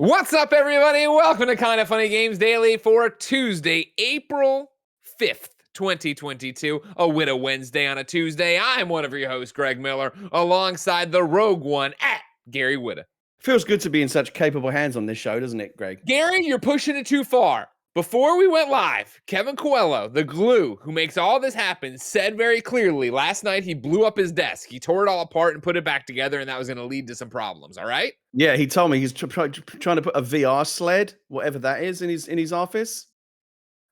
What's up, everybody? Welcome to Kinda Funny Games Daily for Tuesday, April 5th, 2022. A Widow Wednesday on a Tuesday. I'm one of your hosts, Greg Miller, alongside the Rogue One at Gary Whitta. Feels good to be in such capable hands on this show, doesn't it, Greg? Gary, you're pushing it too far. Before we went live, Kevin Coelho, the glue who makes all this happen, said very clearly last night he blew up his desk. He tore it all apart and put it back together, and that was going to lead to some problems, all right? Yeah, he told me he's trying to put a VR sled, whatever that is, in his office.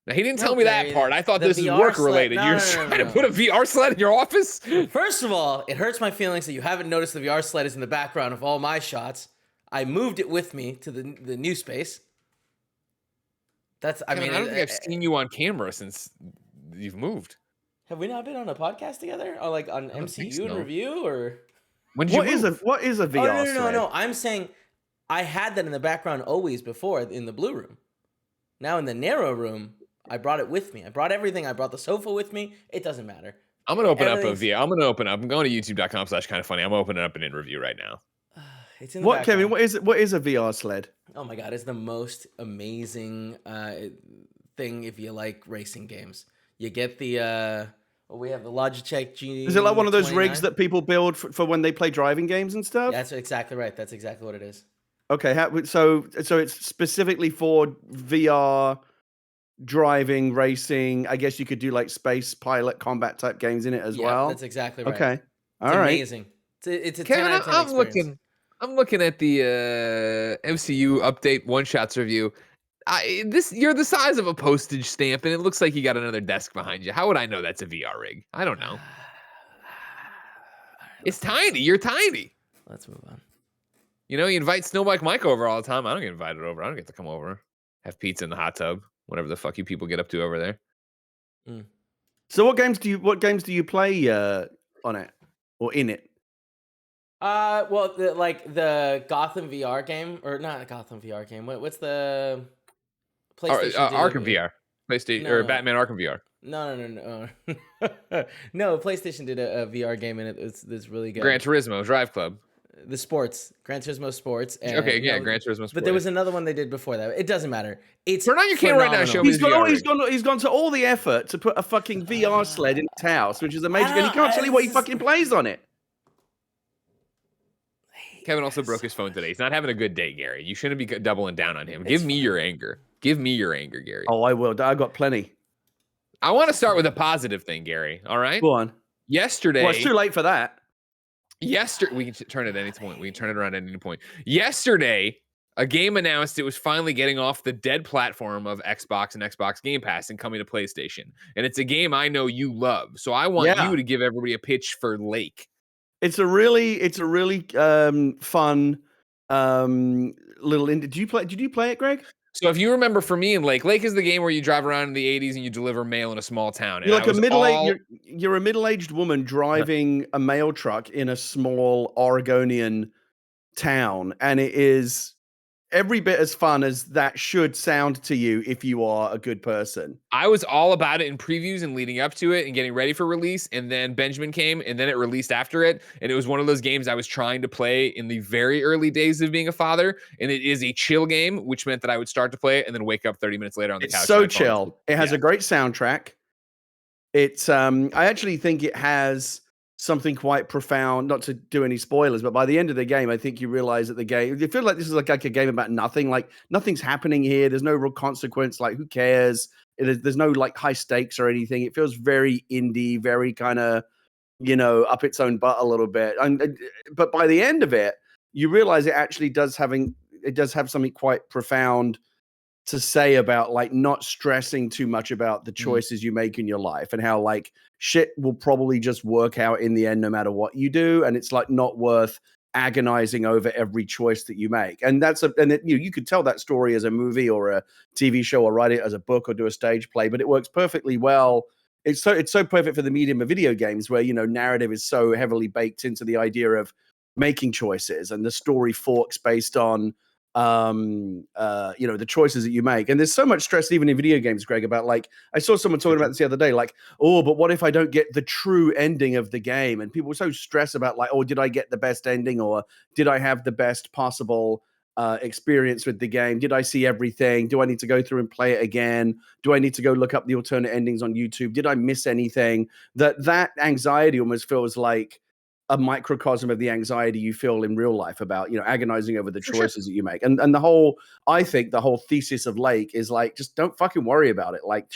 Now, he didn't tell me that part. I thought this is work-related. You're trying to put a VR sled in your office? First of all, it hurts my feelings that you haven't noticed the VR sled is in the background of all my shots. I moved it with me to the new space. I don't think I've seen you on camera since you've moved. Have we not been on a podcast together? Or like on MCU and review? Or what is a VR sled? No. I'm saying I had that in the background always before in the blue room. Now in the narrow room, I brought it with me. I brought everything. I brought the sofa with me. It doesn't matter. I'm going to open up a VR. I'm going to youtube.com/kindafunny. I'm opening up an in review right now. It's in the background. Kevin, what is a VR sled? Oh my God, it's the most amazing thing if you like racing games. You get the, we have the Logitech G. Is it like one of those rigs that people build for when they play driving games and stuff? That's exactly right. That's exactly what it is. Okay, so it's specifically for VR driving, racing. I guess you could do like space pilot combat type games in it as well. That's exactly right. Okay, all right. Amazing. It's a Kevin, 10 out of 10 experience. I'm looking at the MCU update one shots review. You're the size of a postage stamp, and it looks like you got another desk behind you. How would I know that's a VR rig? I don't know. It's tiny. You're tiny. Let's move on. You know, you invite Snowbike Mike over all the time. I don't get invited over. I don't get to come over, have pizza in the hot tub, whatever the fuck you people get up to over there. So what games do you play on it or in it? Well, the Gotham VR game, or not a Gotham VR game. What's the PlayStation? Arkham VR, PlayStation or Batman Arkham VR. No. No, PlayStation did a VR game, and it's really good. Gran Turismo Drive Club. The sports, Gran Turismo Sports. And, Gran Turismo Sports. But there was another one they did before that. It doesn't matter. Turn on your camera right now. Show me he's gone to all the effort to put a fucking VR sled in his house, which is amazing. And he can't tell you what he fucking plays on it. Kevin also broke his phone today. He's not having a good day, Gary. You shouldn't be doubling down on him. Give me your anger. Give me your anger, Gary. Oh, I will. I got plenty. I want to start with a positive thing, Gary. All right? Go on. Yesterday. Well, it's too late for that. We can turn it at any point. We can turn it around at any point. Yesterday, a game announced it was finally getting off the dead platform of Xbox and Xbox Game Pass and coming to PlayStation. And it's a game I know you love. So I want you to give everybody a pitch for Lake. It's a really fun little indie. Did you play it, Greg? So if you remember, for me in Lake is the game where you drive around in the 80s and you deliver mail in a small town. You're like you're a middle-aged woman driving a mail truck in a small Oregonian town, and it is every bit as fun as that should sound to you if you are a good person. I was all about it in previews and leading up to it and getting ready for release. And then Benjamin came and then it released after it. And it was one of those games I was trying to play in the very early days of being a father. And it is a chill game, which meant that I would start to play it and then wake up 30 minutes later on the couch. It's so chill. It has a great soundtrack. It's I actually think it has something quite profound, not to do any spoilers, but by the end of the game, I think you realize that you feel like this is like a game about nothing. Like nothing's happening here. There's no real consequence. Like who cares? There's no like high stakes or anything. It feels very indie, very kind of, up its own butt a little bit. But by the end of it, you realize it actually does have something quite profound to say about like not stressing too much about the choices you make in your life and how like shit will probably just work out in the end no matter what you do, and it's like not worth agonizing over every choice that you make. And you could tell that story as a movie or a TV show or write it as a book or do a stage play, but it works perfectly well. It's so perfect for the medium of video games where narrative is so heavily baked into the idea of making choices, and the story forks based on the choices that you make. And there's so much stress even in video games, Greg, about like, I saw someone talking about this the other day, like, oh, but what if I don't get the true ending of the game? And people were so stressed about like, oh, did I get the best ending, or did I have the best possible experience with the game? Did I see everything? Do I need to go through and play it again? Do I need to go look up the alternate endings on YouTube? Did I miss anything? That anxiety almost feels like a microcosm of the anxiety you feel in real life about, agonizing over the choices that you make. And I think the whole thesis of Lake is like, just don't fucking worry about it. Like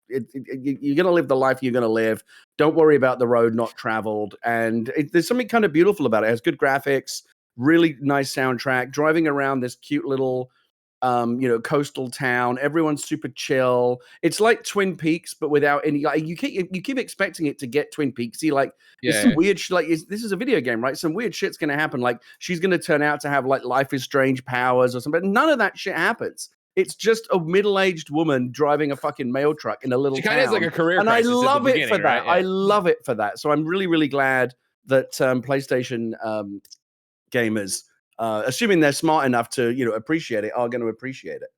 you're going to live the life you're going to live. Don't worry about the road not traveled. And there's something kind of beautiful about it. It has good graphics, really nice soundtrack, driving around this cute little, coastal town. Everyone's super chill. It's like Twin Peaks, but without any. Like, you keep expecting it to get Twin Peaksy. Like, it's some weird. This is a video game, right? Some weird shit's gonna happen. Like, she's gonna turn out to have like Life is Strange powers or something. But none of that shit happens. It's just a middle-aged woman driving a fucking mail truck in a little town. She kind of has like a career crisis, and I love it for that. Right? Yeah. I love it for that. So I'm really, really glad that PlayStation gamers, assuming they're smart enough to appreciate it, are going to appreciate it.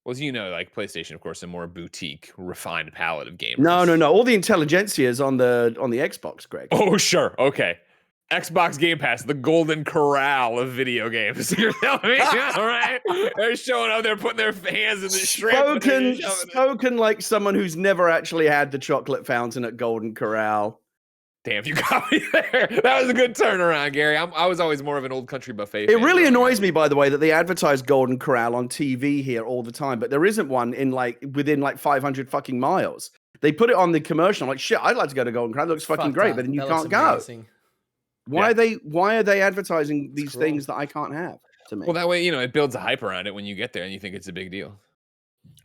Well, as you know, like PlayStation, of course, a more boutique, refined palette of gamers. No. All the intelligentsia is on the Xbox, Greg. Oh, sure. Okay. Xbox Game Pass, the golden corral of video games. You're telling me? All right. They're showing up, they're putting their hands in the shrimp. Spoken like someone who's never actually had the chocolate fountain at Golden Corral. Damn, you got me there. That was a good turnaround, Gary. I was always more of an old country buffet fan. It really annoys me, by the way, that they advertise Golden Corral on TV here all the time, but there isn't one within 500 fucking miles. They put it on the commercial. I'm like, shit, I'd like to go to Golden Corral. It looks fucking great, but then you can't go. Why are they advertising these things that I can't have? To me, well, that way it builds a hype around it when you get there, and you think it's a big deal.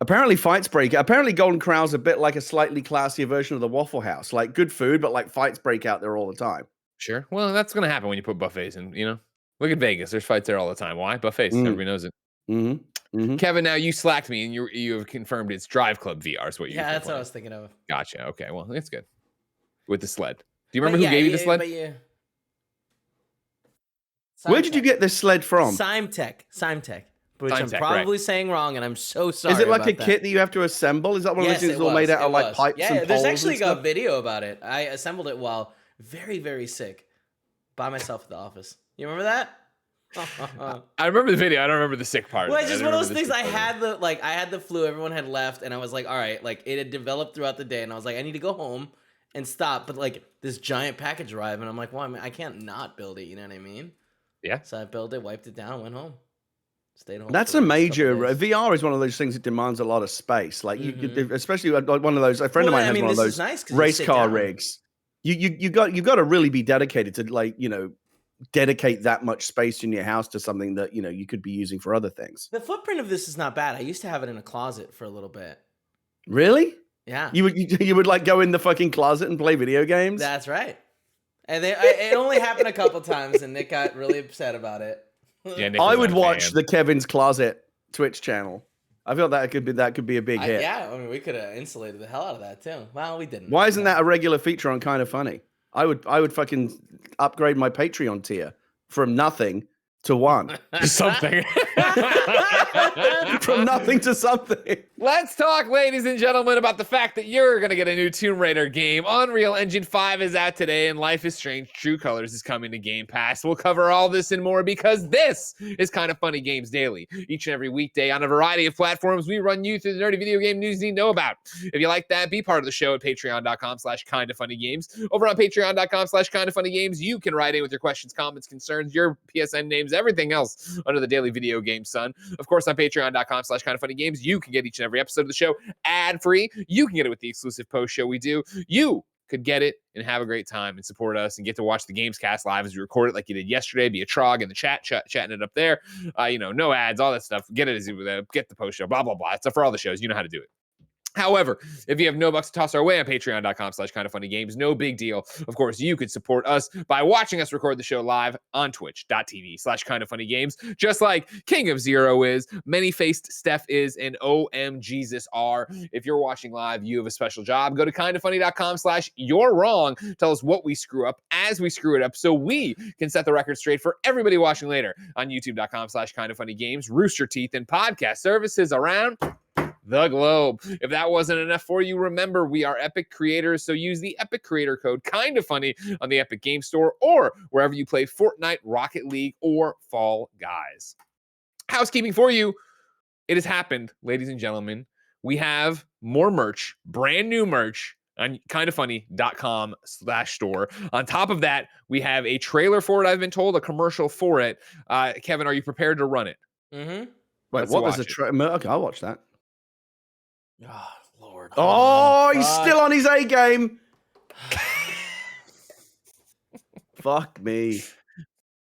Apparently, fights break. Apparently, Golden Corral's a bit like a slightly classier version of the Waffle House, like good food, but like fights break out there all the time. Sure. Well, that's gonna happen when you put buffets in. Look at Vegas. There's fights there all the time. Why buffets? Everybody knows it. Mm-hmm. Kevin, now you slacked me, and you have confirmed it's Drive Club VR. Is what you? Yeah, that's what I was thinking of. Gotcha. Okay. Well, that's good. With the sled. Do you remember who gave you the sled? Where did you get this sled from? Simtech, which I'm probably saying wrong, and I'm so sorry. Is it like a kit that you have to assemble? Is that one of those things all made out of like pipes and poles? There's actually a video about it. I assembled it while very, very sick by myself at the office. You remember that? I remember the video. I don't remember the sick part. Well, it's just one of those things. I had the flu. Everyone had left, and I was like, all right, like it had developed throughout the day, and I was like, I need to go home and stop. But like this giant package arrived, and I'm like, well, I can't not build it. You know what I mean? Yeah. So I built it, wiped it down, went home. Stayed home. That's a major VR is one of those things that demands a lot of space. Like you could, especially one of those. A friend of mine has one of those race car rigs. You got to really be dedicated to dedicate that much space in your house to something that you could be using for other things. The footprint of this is not bad. I used to have it in a closet for a little bit. Really? Yeah. You would like go in the fucking closet and play video games? That's right. And it only happened a couple times, and Nick got really upset about it. Yeah, I would watch the Kevin's Closet Twitch channel. I feel that could be a big hit. Yeah, I mean, we could have insulated the hell out of that too. Well, we didn't. Why isn't that a regular feature on KindaFunny? I would fucking upgrade my Patreon tier from nothing to one. Something. From nothing to something. Let's talk, ladies and gentlemen, about the fact that you're going to get a new Tomb Raider game. Unreal Engine 5 is out today, and Life is Strange True Colors is coming to Game Pass. We'll cover all this and more because this is KindaFunny Games Daily. Each and every weekday on a variety of platforms, we run you through the nerdy video game news you need to know about. If you like that, be part of the show at patreon.com/KindaFunnyGames. Over on patreon.com/KindaFunnyGames, you can write in with your questions, comments, concerns, your PSN names, everything else under the daily video game sun. Of course, on patreon.com/KindaFunnyGames, you can get each and every episode of the show ad-free. You can get it with the exclusive post show we do. You could get it and have a great time and support us and get to watch the Gamescast live as we record it like you did yesterday. Be a trog in the chatting it up there. No ads, all that stuff. Get it as you get the post show, blah, blah, blah. It's for all the shows. You know how to do it. However, if you have no bucks to toss our way on patreon.com/KindaFunnyGames, no big deal. Of course, you could support us by watching us record the show live on twitch.tv/KindaFunnyGames, just like King of Zero is, Many-Faced Steph is, and OMJesus are. If you're watching live, you have a special job. Go to KindaFunny.com/you're-wrong. Tell us what we screw up as we screw it up so we can set the record straight for everybody watching later on youtube.com/KindaFunnyGames, Rooster Teeth, and podcast services around the globe. If that wasn't enough for you, remember we are Epic creators, so use the Epic creator code KindaFunny on the Epic Game Store or wherever you play Fortnite, Rocket League, or Fall Guys. Housekeeping for you. It has happened, ladies and gentlemen. We have more merch, brand new merch on kindafunny.com/store. On top of that, we have a trailer for it, I've been told, a commercial for it. Kevin, are you prepared to run it? Mm-hmm. Wait, Let's what? watch There's a it. trailer. Okay, I'll watch that. Oh, Lord. Oh, he's still on his A game. Fuck me.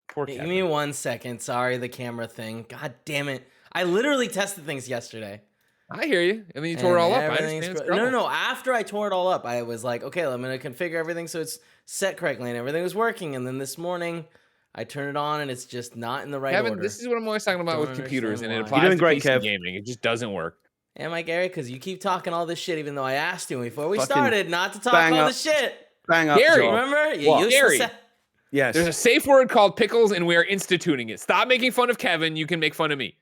Poor Give Kevin. me 1 second. Sorry, the camera thing. God damn it. I literally tested things yesterday. I hear you. And then you tore it all up. I everything's understand. No, no, no. After I tore it all up, I was like, okay, I'm going to configure everything so it's set correctly and everything was working. And then this morning, I turn it on and it's just not in the right Kevin, order. this is what I'm always talking about with Don't computers, and it understand why. applies You're doing to great, PC Kev. gaming. It just doesn't work. Am I, Gary? Because you keep talking all this shit, even though I asked you before we Fucking started not to talk bang all up. this shit. Bang up, Gary, job. Remember? You What? used to Gary. say... Yes. There's a safe word called pickles, and we are instituting it. Stop making fun of Kevin. You can make fun of me.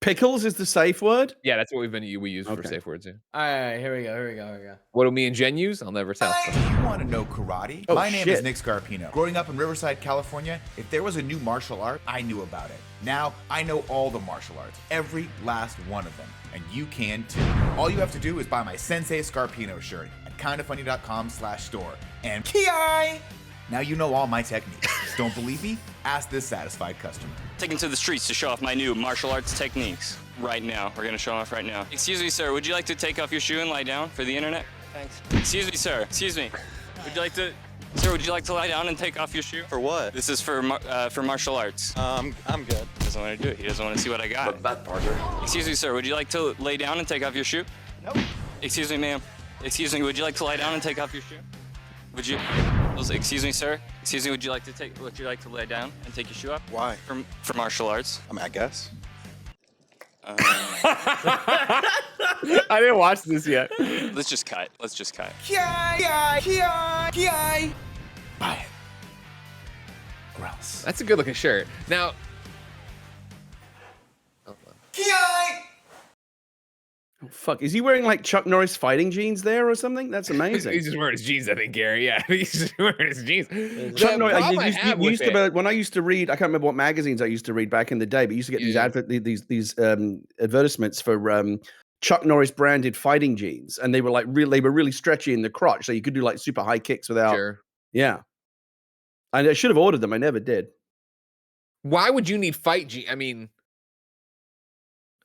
Pickles is the safe word? Yeah, that's what we use for Okay. safe words. Yeah. All right, here we go. What do me and Jen use? I'll never tell. You want to know karate? Oh, My name is shit. Nick Scarpino. Growing up in Riverside, California, if there was a new martial art, I knew about it. Now, I know all the martial arts, every last one of them, and you can too. All you have to do is buy my Sensei Scarpino shirt at kindafunny.com/store. And Ki! Now you know all my techniques. Don't believe me? Ask this satisfied customer. Taken to the streets to show off my new martial arts techniques. Right now, we're gonna show them off right now. Excuse me, sir, would you like to take off your shoe and lie down for the internet? Thanks. Excuse me, sir, excuse me. Would you like to lie down and take off your shoe? For what? This is for martial arts. I'm good. He doesn't want to do it. He doesn't want to see what I got. That partner. Excuse me, sir, would you like to lay down and take off your shoe? Nope. Excuse me, ma'am. Excuse me, would you like to lie down and take off your shoe? Would you? Excuse me, sir. Excuse me, would you like to lay down and take your shoe off? Why? For martial arts. I mean, I guess. I didn't watch this yet. Let's just cut. Ki! Buy it. Or else. That's a good looking shirt. Now, Ki! Oh, fuck. Is he wearing like Chuck Norris fighting jeans there or something? That's amazing. he's just wearing his jeans, I think, Gary. Yeah, he's just wearing his jeans. Chuck The Norris, problem I have with it- when I used to read, I can't remember what magazines I used to read back in the day, but you used to get these advertisements for Chuck Norris branded fighting jeans, and they were like really stretchy in the crotch, so you could do like super high kicks without. Sure. Yeah, and I should have ordered them. I never did. Why would you need fight jeans? I mean,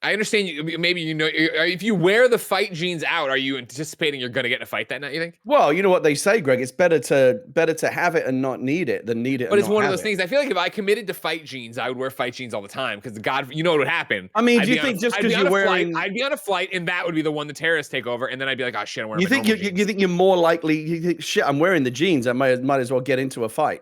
I understand you. Maybe if you wear the fight jeans out, are you anticipating you're going to get in a fight that night? You think? Well, you know what they say, Greg. It's better to have it and not need it than need it. But and it's not one of have those it. things. I feel like if I committed to fight jeans, I would wear fight jeans all the time because God, you know what would happen. I mean, I'd do you be on think a- just I'd be 'cause on you're a flight- wearing- I'd be on a flight and that would be the one the terrorists take over, and then I'd be like, oh shit, I'm wearing. You my think normal you jeans. think you're more likely? You think, shit, I'm wearing the jeans. I might as well get into a fight.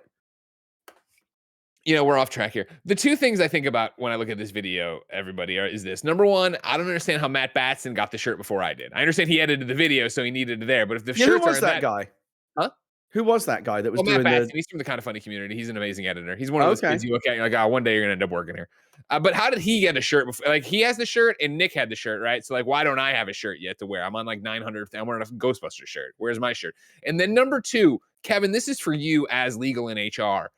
You know, we're off track here. The two things I think about when I look at this video, everybody, is this. Number one, I don't understand how Matt Batson got the shirt before I did. I understand he edited the video, so he needed it there. But if the Yeah, who shirts was are that guy? Huh? Who was that guy that was Well, Matt doing Batson, the? he's from the Kind of Funny community. He's an amazing editor. He's one of those Okay. kids you look at and you're like, oh, one day you're going to end up working here. But how did he get a shirt before? Like, he has the shirt and Nick had the shirt, right? So, like, why don't I have a shirt yet to wear? I'm on like 900. I'm wearing a Ghostbusters shirt. Where's my shirt? And then number two, Kevin, this is for you as legal in HR.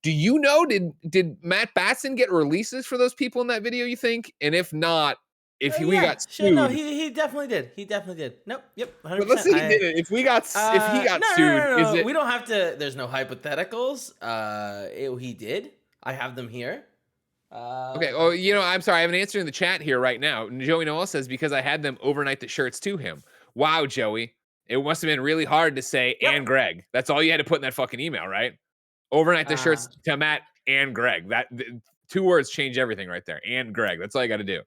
Do you know, did Matt Batson get releases for those people in that video, you think? And if not, if we got sued. No, he definitely did. He definitely did. Nope. Yep. 100%. But let's say he did it. If he got sued, no, is it? we don't have to. There's no hypotheticals. He did. I have them here. Okay. Oh, you know, I'm sorry. I have an answer in the chat here right now. Joey Noel says, because I had them overnight the shirts to him. Wow, Joey. It must have been really hard to say, and Greg. That's all you had to put in that fucking email, right? Overnight the shirts to Matt and Greg. Two words change everything right there. And Greg. That's all you got to do.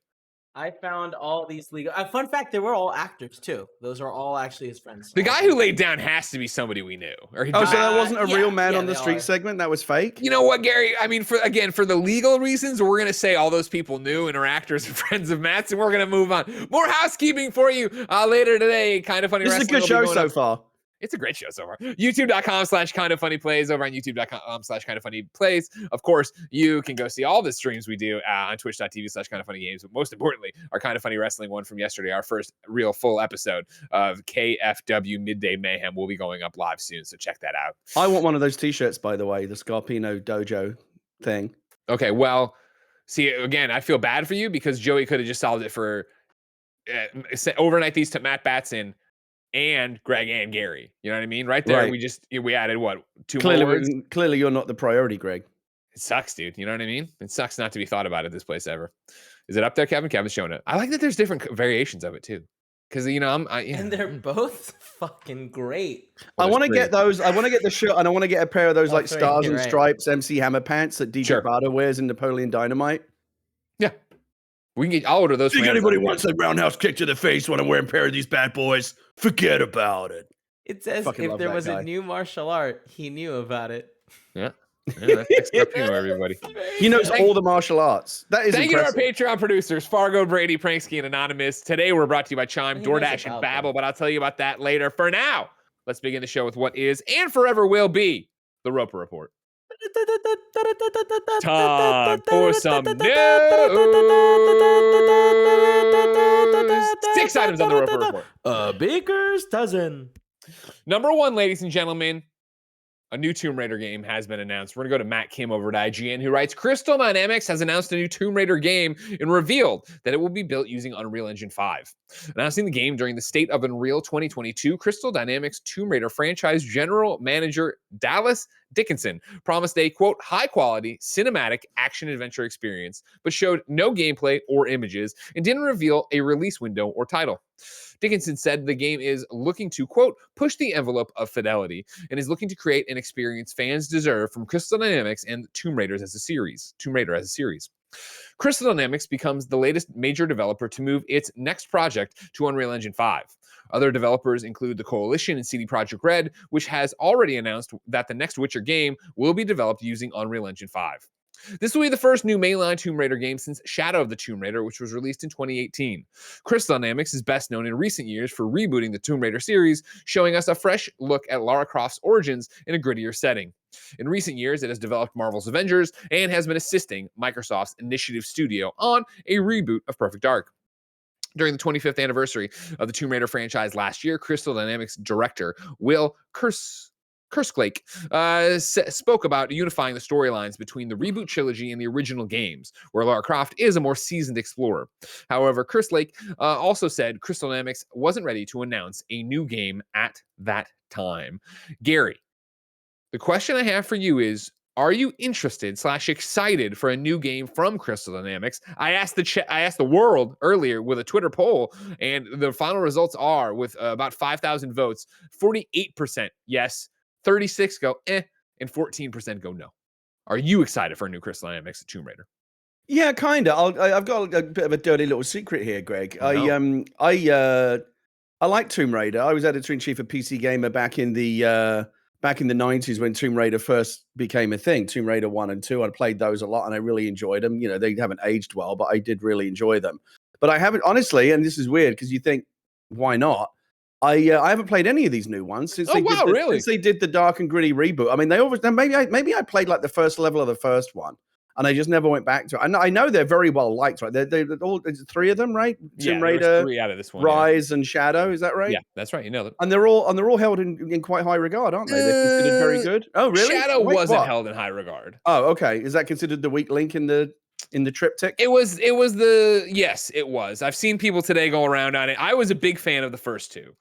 I found all these legal. Fun fact: they were all actors too. Those are all actually his friends. The guy who laid down has to be somebody we knew. Or Oh, so that wasn't a yeah, real man yeah, on the they street are. segment? That was fake? You know what, Gary? I mean, for the legal reasons, we're going to say all those people knew and are actors and friends of Matt's, and we're going to move on. More housekeeping for you later today. Kind of Funny This is a Wrestling good will be show going so up. far. It's a great show so far. YouTube.com/KindaFunnyPlays, over on YouTube.com/KindaFunnyPlays. Of course, you can go see all the streams we do on Twitch.tv/KindaFunnyGames. But most importantly, our Kind of Funny Wrestling one from yesterday, our first real full episode of KFW Midday Mayhem, will be going up live soon. So check that out. I want one of those t-shirts, by the way, the Scarpino Dojo thing. Okay, well, See, again, I feel bad for you because Joey could have just solved it for overnight these to Matt Batson and Greg and Gary. You know what I mean? Right there, Right. we added what, 2 more words? Clearly, you're not the priority, Greg. It sucks, dude. You know what I mean? It sucks not to be thought about at this place ever. Is it up there, Kevin? Kevin's showing it. I like that there's different variations of it too. Because and they're both fucking great. I want to get those. I want to get the shirt, and I want to get a pair of those like stars and stripes MC Hammer pants that DJ Barter wears in Napoleon Dynamite. Yeah, we can get. I'll order those. Think anybody wants a roundhouse kick to the face when I'm wearing a pair of these bad boys? Forget about it. It says if there was a new martial art, he knew about it. Yeah. Yeah, that's everybody. He knows all the martial arts. That is Thank impressive. you to our Patreon producers, Fargo, Brady, Pranksky, and Anonymous. Today we're brought to you by Chime, DoorDash, and Babbel, but I'll tell you about that later. For now, let's begin the show with what is and forever will be the Roper Report. Time for some news. 6 items on the Roper Report. A baker's dozen. Number 1, ladies and gentlemen, a new Tomb Raider game has been announced. We're going to go to Matt Kim over at IGN, who writes, Crystal Dynamics has announced a new Tomb Raider game and revealed that it will be built using Unreal Engine 5. Announcing the game during the State of Unreal 2022, Crystal Dynamics Tomb Raider franchise general manager Dallas Dickinson promised a, quote, high-quality cinematic action-adventure experience, but showed no gameplay or images and didn't reveal a release window or title. Dickinson said the game is looking to, quote, push the envelope of fidelity and is looking to create an experience fans deserve from Crystal Dynamics and Tomb Raider as a series. Crystal Dynamics becomes the latest major developer to move its next project to Unreal Engine 5. Other developers include the Coalition and CD Projekt Red, which has already announced that the next Witcher game will be developed using Unreal Engine 5. This will be the first new mainline Tomb Raider game since Shadow of the Tomb Raider, which was released in 2018. Crystal Dynamics is best known in recent years for rebooting the Tomb Raider series, showing us a fresh look at Lara Croft's origins in a grittier setting. In recent years, it has developed Marvel's Avengers and has been assisting Microsoft's Initiative Studio on a reboot of Perfect Dark. During the 25th anniversary of the Tomb Raider franchise last year, Crystal Dynamics director Will Kerslake spoke about unifying the storylines between the reboot trilogy and the original games, where Lara Croft is a more seasoned explorer. However, Kerslake also said Crystal Dynamics wasn't ready to announce a new game at that time. Gary, the question I have for you is, are you interested / excited for a new game from Crystal Dynamics? I asked the world earlier with a Twitter poll, and the final results are, with about 5,000 votes, 48% yes, 36 go and 14% go no. Are you excited for a new Crystal Dynamics Tomb Raider? Yeah, kind of. I've got a bit of a dirty little secret here, Greg. Oh, no. I like Tomb Raider. I was editor-in-chief of PC Gamer back in the 90s when Tomb Raider first became a thing. Tomb Raider 1 and 2, I played those a lot and I really enjoyed them. You know, they haven't aged well, but I did really enjoy them. But I haven't, honestly, and this is weird because you think, why not? I haven't played any of these new ones since since they did the dark and gritty reboot. I mean, maybe I played like the first level of the first one, and I just never went back to it. I know they're very well liked, right? They're all 3 of them, right? Tomb Raider, 3 out of this one, Rise, and Shadow. Is that right? Yeah, that's right. You know them. And they're all held in quite high regard, aren't they? They're considered very good. Oh, really? Shadow wasn't held in high regard. Oh, okay. Is that considered the weak link in the triptych? It was yes, it was. I've seen people today go around on it. I was a big fan of the first 2.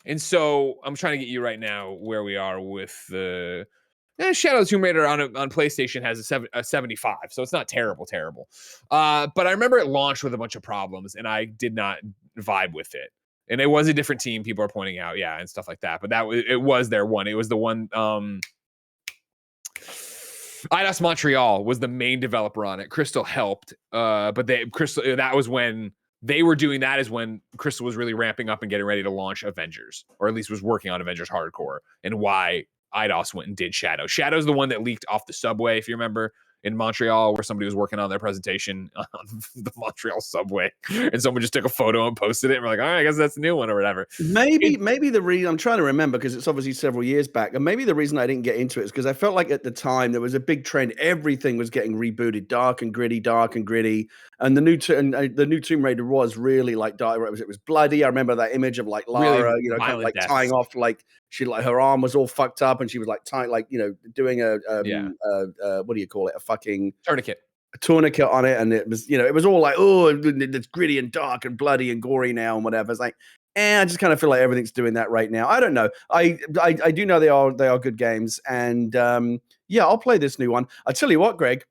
And so I'm trying to get you right now where we are with the Shadow of the Tomb Raider on PlayStation has a 75, so it's not terrible. But I remember it launched with a bunch of problems, and I did not vibe with it. And it was a different team. People are pointing out, yeah, and stuff like that. But it was their one. It was the one. Eidos Montreal was the main developer on it. Crystal helped, but that was when. They were doing that is when Crystal was really ramping up and getting ready to launch Avengers, or at least was working on Avengers Hardcore, and why Eidos went and did Shadow. Shadow's the one that leaked off the subway, if you remember, in Montreal, where somebody was working on their presentation on the Montreal subway, and someone just took a photo and posted it, and we're like, all right, I guess that's the new one or whatever. Maybe the reason, I'm trying to remember because it's obviously several years back, and maybe the reason I didn't get into it is because I felt like at the time there was a big trend. Everything was getting rebooted, dark and gritty, and the new Tomb Raider was really like dark. It was bloody. I remember that image of like Lara, really kind of like tying off, like she like her arm was all fucked up, and she was like tying, like doing a what do you call it, a fucking tourniquet. a tourniquet on it, and it was, it was all like, oh, it's gritty and dark and bloody and gory now and whatever. It's like, I just kind of feel like everything's doing that right now. I don't know. I do know they are good games, and yeah, I'll play this new one. I tell you what, Greg,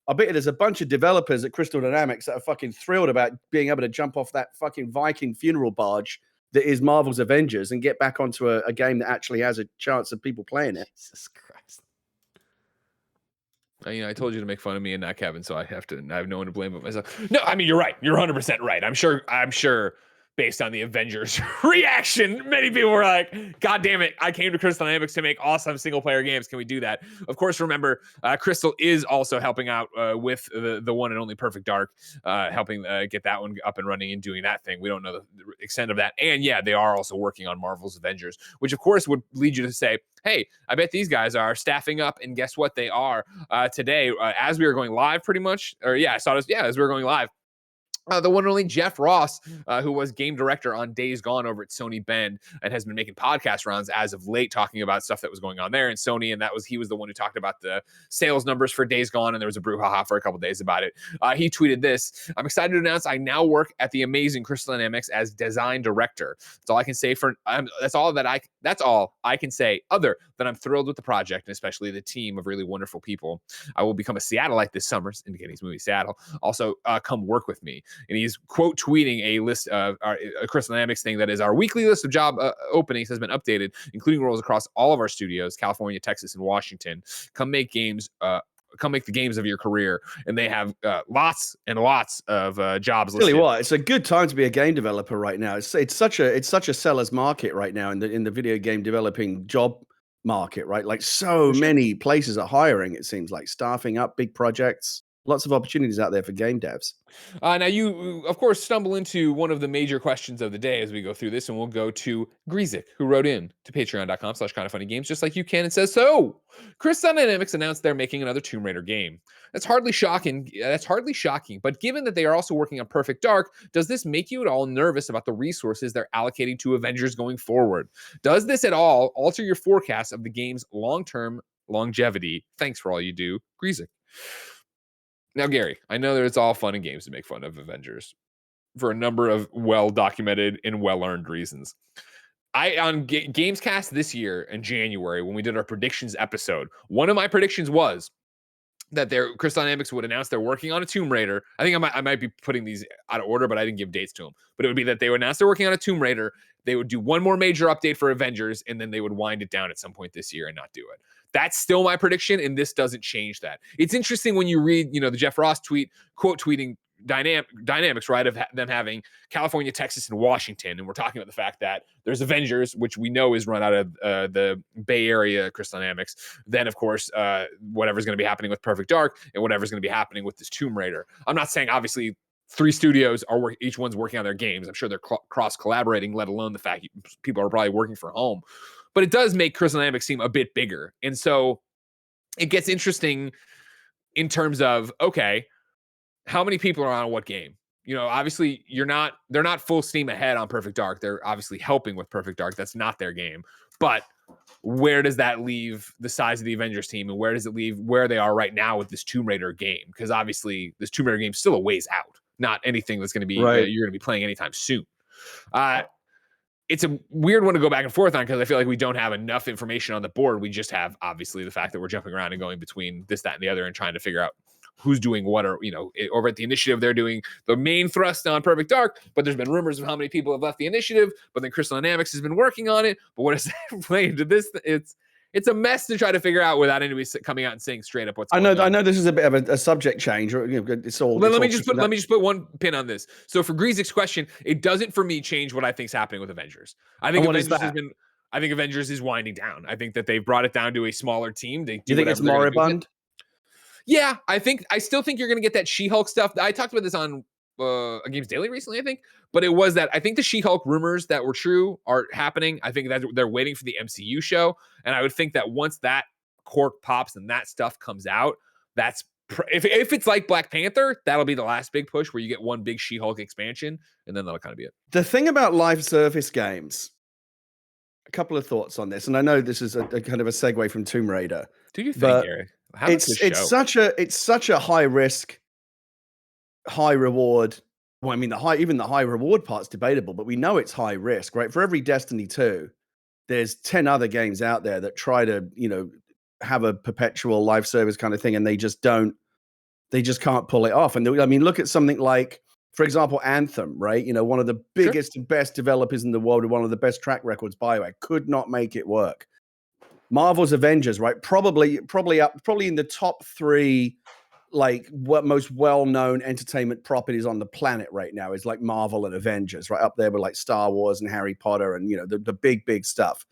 I bet you there's a bunch of developers at Crystal Dynamics that are fucking thrilled about being able to jump off that fucking Viking funeral barge that is Marvel's Avengers and get back onto a game that actually has a chance of people playing it. Jesus Christ. I told you to make fun of me and not Kevin, so I have no one to blame but myself. No, I mean, you're right. You're 100% right. I'm sure based on the Avengers reaction, many people were like, God damn it, I came to Crystal Dynamics to make awesome single-player games. Can we do that? Of course, remember, Crystal is also helping out with the one and only Perfect Dark, helping get that one up and running and doing that thing. We don't know the extent of that. And yeah, they are also working on Marvel's Avengers, which of course would lead you to say, hey, I bet these guys are staffing up, and guess what? They are today, as we were going live pretty much, or yeah, I saw this, yeah, as we were going live. The one and only Jeff Ross, who was game director on Days Gone over at Sony Bend and has been making podcast rounds as of late, talking about stuff that was going on there in Sony. And he was the one who talked about the sales numbers for Days Gone. And there was a brouhaha for a couple days about it. He tweeted this: I'm excited to announce I now work at the amazing Crystal Dynamics as design director. That's all I can say that's all I can say, other than I'm thrilled with the project and especially the team of really wonderful people. I will become a Seattleite this summer, indicating his movie Seattle. Also, come work with me. And he's quote tweeting a list of a Crystal Dynamics thing that is our weekly list of job openings has been updated, including roles across all of our studios, California, Texas, and Washington. Come make games. Come make the games of your career. And they have lots and lots of jobs listed. Really, what? It's a good time to be a game developer right now. It's such a seller's market right now in the video game developing job market, right? Like so many places are hiring. It seems like staffing up big projects. Lots of opportunities out there for game devs. Now, you, of course, stumble into one of the major questions of the day as we go through this, and we'll go to Grezick, who wrote in to patreon.com/KindaFunnyGames, just like you can, and says, so, Crystal Dynamics announced they're making another Tomb Raider game. That's hardly shocking, but given that they are also working on Perfect Dark, does this make you at all nervous about the resources they're allocating to Avengers going forward? Does this at all alter your forecast of the game's long-term longevity? Thanks for all you do, Grezick. Now, Gary, I know that it's all fun and games to make fun of Avengers for a number of well-documented and well-earned reasons. On Gamescast this year in January, when we did our predictions episode, one of my predictions was that Crystal Dynamics would announce they're working on a Tomb Raider. I think I might be putting these out of order, but I didn't give dates to them. But it would be that they would announce they're working on a Tomb Raider. They would do one more major update for Avengers, and then they would wind it down at some point this year and not do it. That's still my prediction, and this doesn't change that. It's interesting when you read, the Jeff Ross quote tweeting dynamics, right, of them having California, Texas, and Washington, and we're talking about the fact that there's Avengers, which we know is run out of the Bay Area Crystal Dynamics. Then, of course, whatever's going to be happening with Perfect Dark and whatever's going to be happening with this Tomb Raider. I'm not saying, obviously, 3 studios are each one's working on their games. I'm sure they're cross-collaborating, let alone the fact people are probably working from home. But it does make Crystal Dynamics seem a bit bigger. And so it gets interesting in terms of, okay, how many people are on what game? Obviously they're not full steam ahead on Perfect Dark. They're obviously helping with Perfect Dark. That's not their game. But where does that leave the size of the Avengers team? And where does it leave where they are right now with this Tomb Raider game? Because obviously this Tomb Raider game is still a ways out. Not anything that's going to be, you're going to be playing anytime soon. It's a weird one to go back and forth on because I feel like we don't have enough information on the board. We just have, obviously, the fact that we're jumping around and going between this, that, and the other and trying to figure out who's doing what, or, over at the initiative, they're doing the main thrust on Perfect Dark, but there's been rumors of how many people have left the initiative, but then Crystal Dynamics has been working on it. But what does that play into this? It's a mess to try to figure out without anybody coming out and saying straight up what's going on. I know this is a bit of a subject change. It's all. Let me just put one pin on this. So for Grezick's question, it doesn't for me change what I think is happening with Avengers. I think Avengers is winding down. I think that they've brought it down to a smaller team. Do you think it's moribund? Yeah, I still think you're going to get that She-Hulk stuff. I talked about this on a Games Daily recently, I think, but it was that I think the She-Hulk rumors that were true are happening. I think that they're waiting for the MCU show, and I would think that once that cork pops and that stuff comes out, that's if it's like Black Panther, that'll be the last big push where you get one big She-Hulk expansion, and then that'll kind of be it. The thing about live service games, a couple of thoughts on this, and I know this is a kind of a segue from Tomb Raider. Do you think, Gary? It's such a high risk, high reward. Well, I mean, even the high reward part's debatable, but we know it's high risk, right? For every Destiny 2, there's 10 other games out there that try to, have a perpetual live service kind of thing, and they just can't pull it off. And I mean, look at something like, for example, Anthem, right? One of the biggest and best developers in the world with one of the best track records, BioWare, could not make it work. Marvel's Avengers, right? Probably in the top 3 most well-known entertainment properties on the planet right now is like Marvel and Avengers, right up there with like Star Wars and Harry Potter and the big stuff.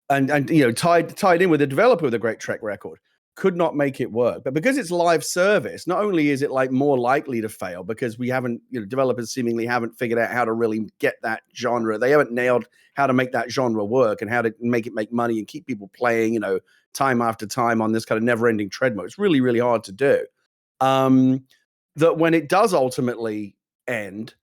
And tied in with a developer with a great track record, could not make it work. But because it's live service, not only is it like more likely to fail because we haven't, developers seemingly haven't figured out how to really get that genre. They haven't nailed how to make that genre work and how to make it make money and keep people playing, time after time on this kind of never-ending treadmill. It's really, really hard to do. That when it does ultimately end,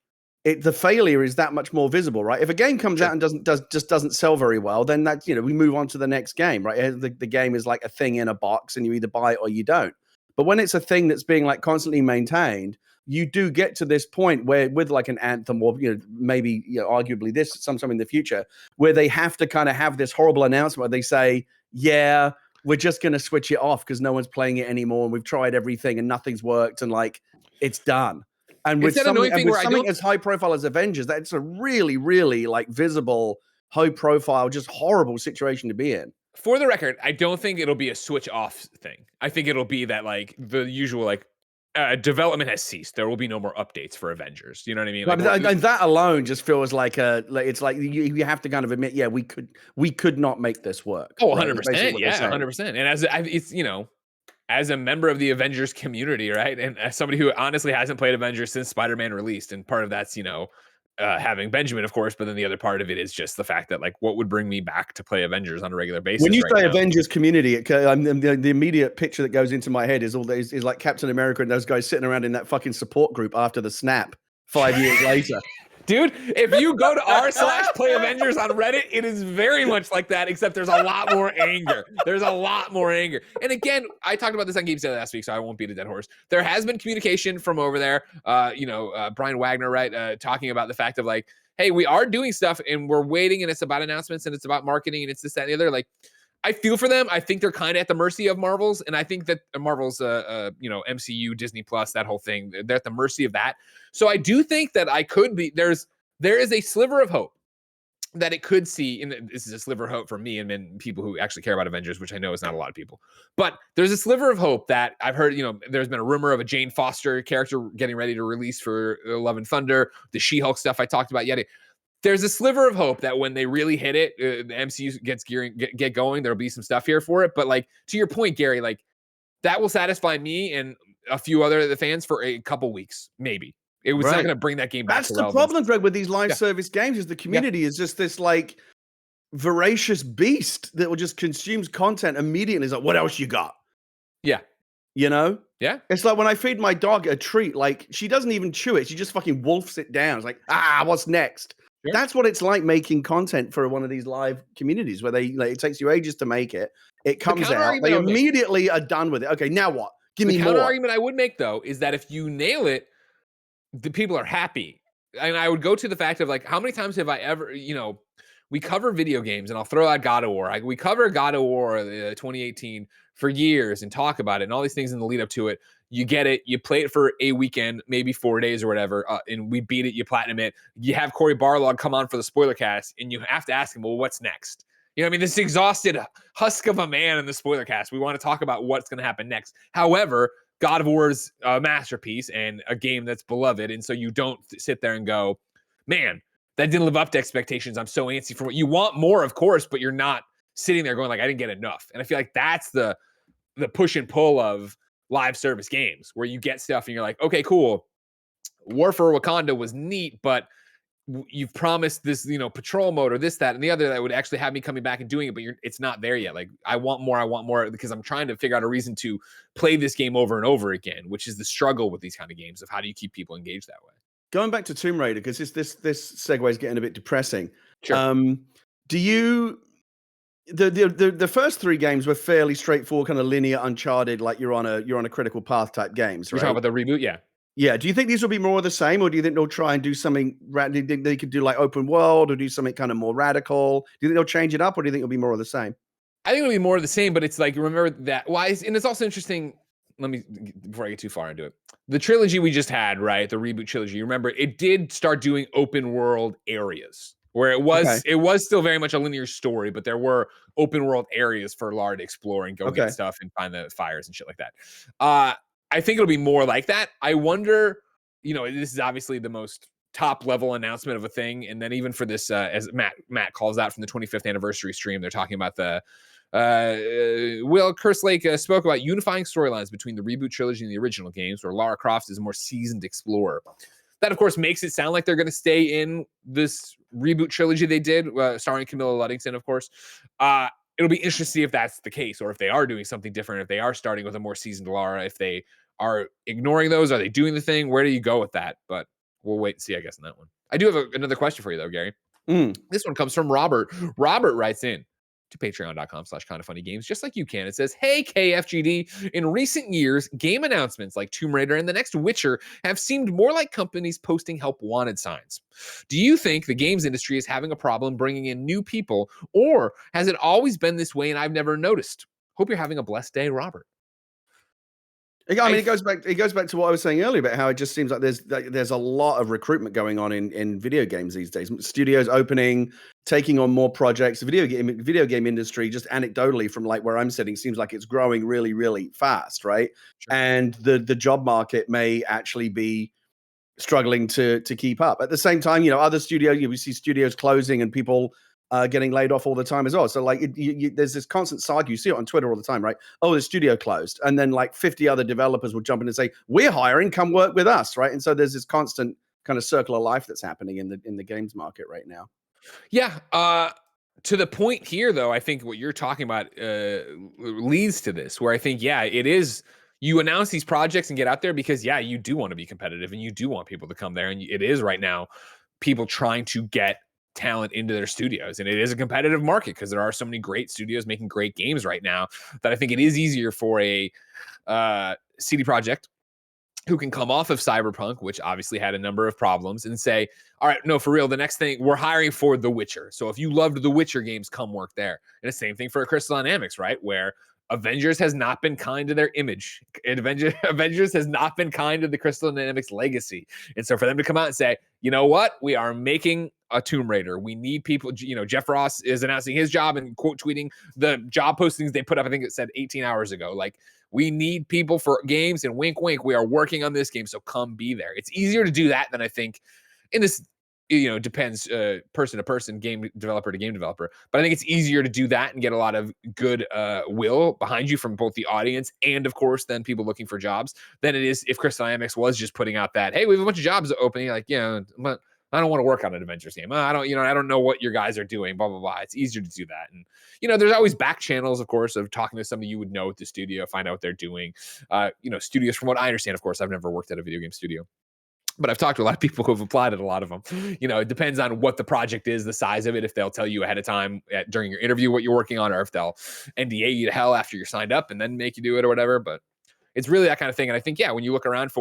the failure is that much more visible, right? If a game comes out and doesn't sell very well, then that we move on to the next game, right? The game is like a thing in a box, and you either buy it or you don't. But when it's a thing that's being like constantly maintained, you do get to this point where, with like an Anthem or maybe arguably this sometime in the future, where they have to kind of have this horrible announcement where they say, "Yeah, we're just going to switch it off because no one's playing it anymore, and we've tried everything and nothing's worked, and like it's done." And with something as high profile as Avengers, that's a really, really like visible, high profile, just horrible situation to be in. For the record, I don't think it'll be a switch off thing. I think it'll be that like the usual like development has ceased. There will be no more updates for Avengers. You know what I mean? Like, and that alone just feels like it's like you have to kind of admit, yeah, we could not make this work. Oh, 100%. Yeah, 100%. And it's as a member of the Avengers community, right? And as somebody who honestly hasn't played Avengers since Spider-Man released, and part of that's, having Benjamin, of course, but then the other part of it is just the fact that like, what would bring me back to play Avengers on a regular basis? When you say Avengers community, the immediate picture that goes into my head is like Captain America and those guys sitting around in that fucking support group after the snap 5 years later. Dude, if you go to r/play Avengers on Reddit, it is very much like that, except there's a lot more anger. There's a lot more anger. And again, I talked about this on GameSpot last week, so I won't beat a dead horse. There has been communication from over there, Brian Wagner, right, talking about the fact of like, hey, we are doing stuff and we're waiting, and it's about announcements and it's about marketing and it's this, that, and the other. Like, I feel for them. I think they're kind of at the mercy of Marvel's, and I think that Marvel's, MCU, Disney Plus, that whole thing, they're at the mercy of that. So I do think that I could be. There is a sliver of hope that it could see, and this is a sliver of hope for me and people who actually care about Avengers, which I know is not a lot of people. But there's a sliver of hope that I've heard. There's been a rumor of a Jane Foster character getting ready to release for Love and Thunder, the She-Hulk stuff I talked about yet. There's a sliver of hope that when they really hit it, the MCU get going, there'll be some stuff here for it. But like, to your point, Gary, like that will satisfy me and a few other fans for a couple weeks, maybe. It was not going to bring that game back. That's the problem, Greg, with these live service games is the community is just this like voracious beast that will just consumes content immediately. It's like, what else you got? Yeah. Yeah. It's like when I feed my dog a treat, like she doesn't even chew it. She just fucking wolfs it down. It's like, what's next? Sure. That's what it's like making content for one of these live communities where it takes you ages to make it. It comes out. They immediately are done with it. Okay, now what? Give me more. The counter argument I would make, though, is that if you nail it, the people are happy. And I would go to the fact of like, how many times have I ever, we cover video games, and I'll throw out God of War. We cover God of War 2018 for years and talk about it and all these things in the lead up to it. You get it, you play it for a weekend, maybe 4 days or whatever, and we beat it, you platinum it. You have Corey Barlog come on for the spoiler cast, and you have to ask him, well, what's next? This exhausted husk of a man in the spoiler cast. We want to talk about what's going to happen next. However, God of War is a masterpiece and a game that's beloved, and so you don't sit there and go, man, that didn't live up to expectations. I'm so antsy for what you want more, of course, but you're not sitting there going like, I didn't get enough. And I feel like that's the push and pull of live service games, where you get stuff and you're like, okay, cool. War for Wakanda was neat, but you've promised this, patrol mode or this, that, and the other that would actually have me coming back and doing it, but it's not there yet. Like, I want more because I'm trying to figure out a reason to play this game over and over again, which is the struggle with these kind of games of how do you keep people engaged that way. Going back to Tomb Raider, because this segue is getting a bit depressing. Sure. Do you... The first 3 games were fairly straightforward, kind of linear, Uncharted, like you're on a critical path type games, right? You're talking about the reboot, yeah. Yeah. Do you think these will be more of the same, or do you think they'll try and do something? Do you think they could do like open world, or do something kind of more radical? Do you think they'll change it up, or do you think it'll be more of the same? I think it'll be more of the same, but it's like, remember that and it's also interesting. Let me, before I get too far into it, the trilogy we just had, right? The reboot trilogy. Remember, it did start doing open world areas where it was still very much a linear story, but there were open world areas for Lara to explore and go get stuff and find the fires and shit like that. I think it'll be more like that. I wonder, this is obviously the most top level announcement of a thing, and then even for this, as Matt calls out from the 25th anniversary stream, they're talking about the Will Kerslake spoke about unifying storylines between the reboot trilogy and the original games, where Lara Croft is a more seasoned explorer. That, of course, makes it sound like they're going to stay in this reboot trilogy they did, starring Camilla Luddington, of course. It'll be interesting to see if that's the case, or if they are doing something different, if they are starting with a more seasoned Lara, if they are ignoring those, are they doing the thing? Where do you go with that? But we'll wait and see, I guess, on that one. I do have another question for you, though, Gary. This one comes from Robert. Robert writes in to patreon.com/KindaFunnyGames, just like you can. It says, hey, KFGD, in recent years, game announcements like Tomb Raider and the next Witcher have seemed more like companies posting help wanted signs. Do you think the games industry is having a problem bringing in new people, or has it always been this way and I've never noticed? Hope you're having a blessed day, Robert. I mean, it goes back to what I was saying earlier about how it just seems like there's a lot of recruitment going on in video games these days. Studios opening, taking on more projects. The video game industry, just anecdotally from like where I'm sitting, seems like it's growing really, really fast, right? Sure. And the job market may actually be struggling to keep up. At the same time, other studios, we see studios closing and people getting laid off all the time as well. So like there's this constant saga. You see it on Twitter all the time, right? Oh, the studio closed. And then like 50 other developers will jump in and say, we're hiring, come work with us, right? And so there's this constant kind of circle of life that's happening in the games market right now. Yeah. To the point here, though, I think what you're talking about leads to this, where I think, it is, you announce these projects and get out there because, you do want to be competitive and you do want people to come there. And it is right now people trying to get talent into their studios, and it is a competitive market because there are so many great studios making great games right now that I think it is easier for a CD Projekt who can come off of Cyberpunk, which obviously had a number of problems, and say, all right, no, for real, the next thing, we're hiring for The Witcher. So if you loved The Witcher games, come work there. And the same thing for Crystal Dynamics, right? Where Avengers has not been kind to their image. Avengers has not been kind to the Crystal Dynamics legacy. And so for them to come out and say, you know what? We are making a Tomb Raider. We need people. Jeff Ross is announcing his job and quote tweeting the job postings they put up. I think it said 18 hours ago. Like, we need people for games, and wink, wink, we are working on this game. So come be there. It's easier to do that than I think in this, depends person to person, game developer to game developer. But I think it's easier to do that and get a lot of good will behind you from both the audience and, of course, then people looking for jobs than it is if Crystal Dynamics was just putting out that, hey, we have a bunch of jobs opening. Like, but I don't want to work on an Avengers game. I don't know what your guys are doing, blah, blah, blah. It's easier to do that. And, there's always back channels, of course, of talking to somebody you would know at the studio, find out what they're doing. Studios, from what I understand, of course, I've never worked at a video game studio, but I've talked to a lot of people who have applied at a lot of them. It depends on what the project is, the size of it, if they'll tell you ahead of time during your interview what you're working on, or if they'll NDA you to hell after you're signed up and then make you do it or whatever. But it's really that kind of thing. And I think, when you look around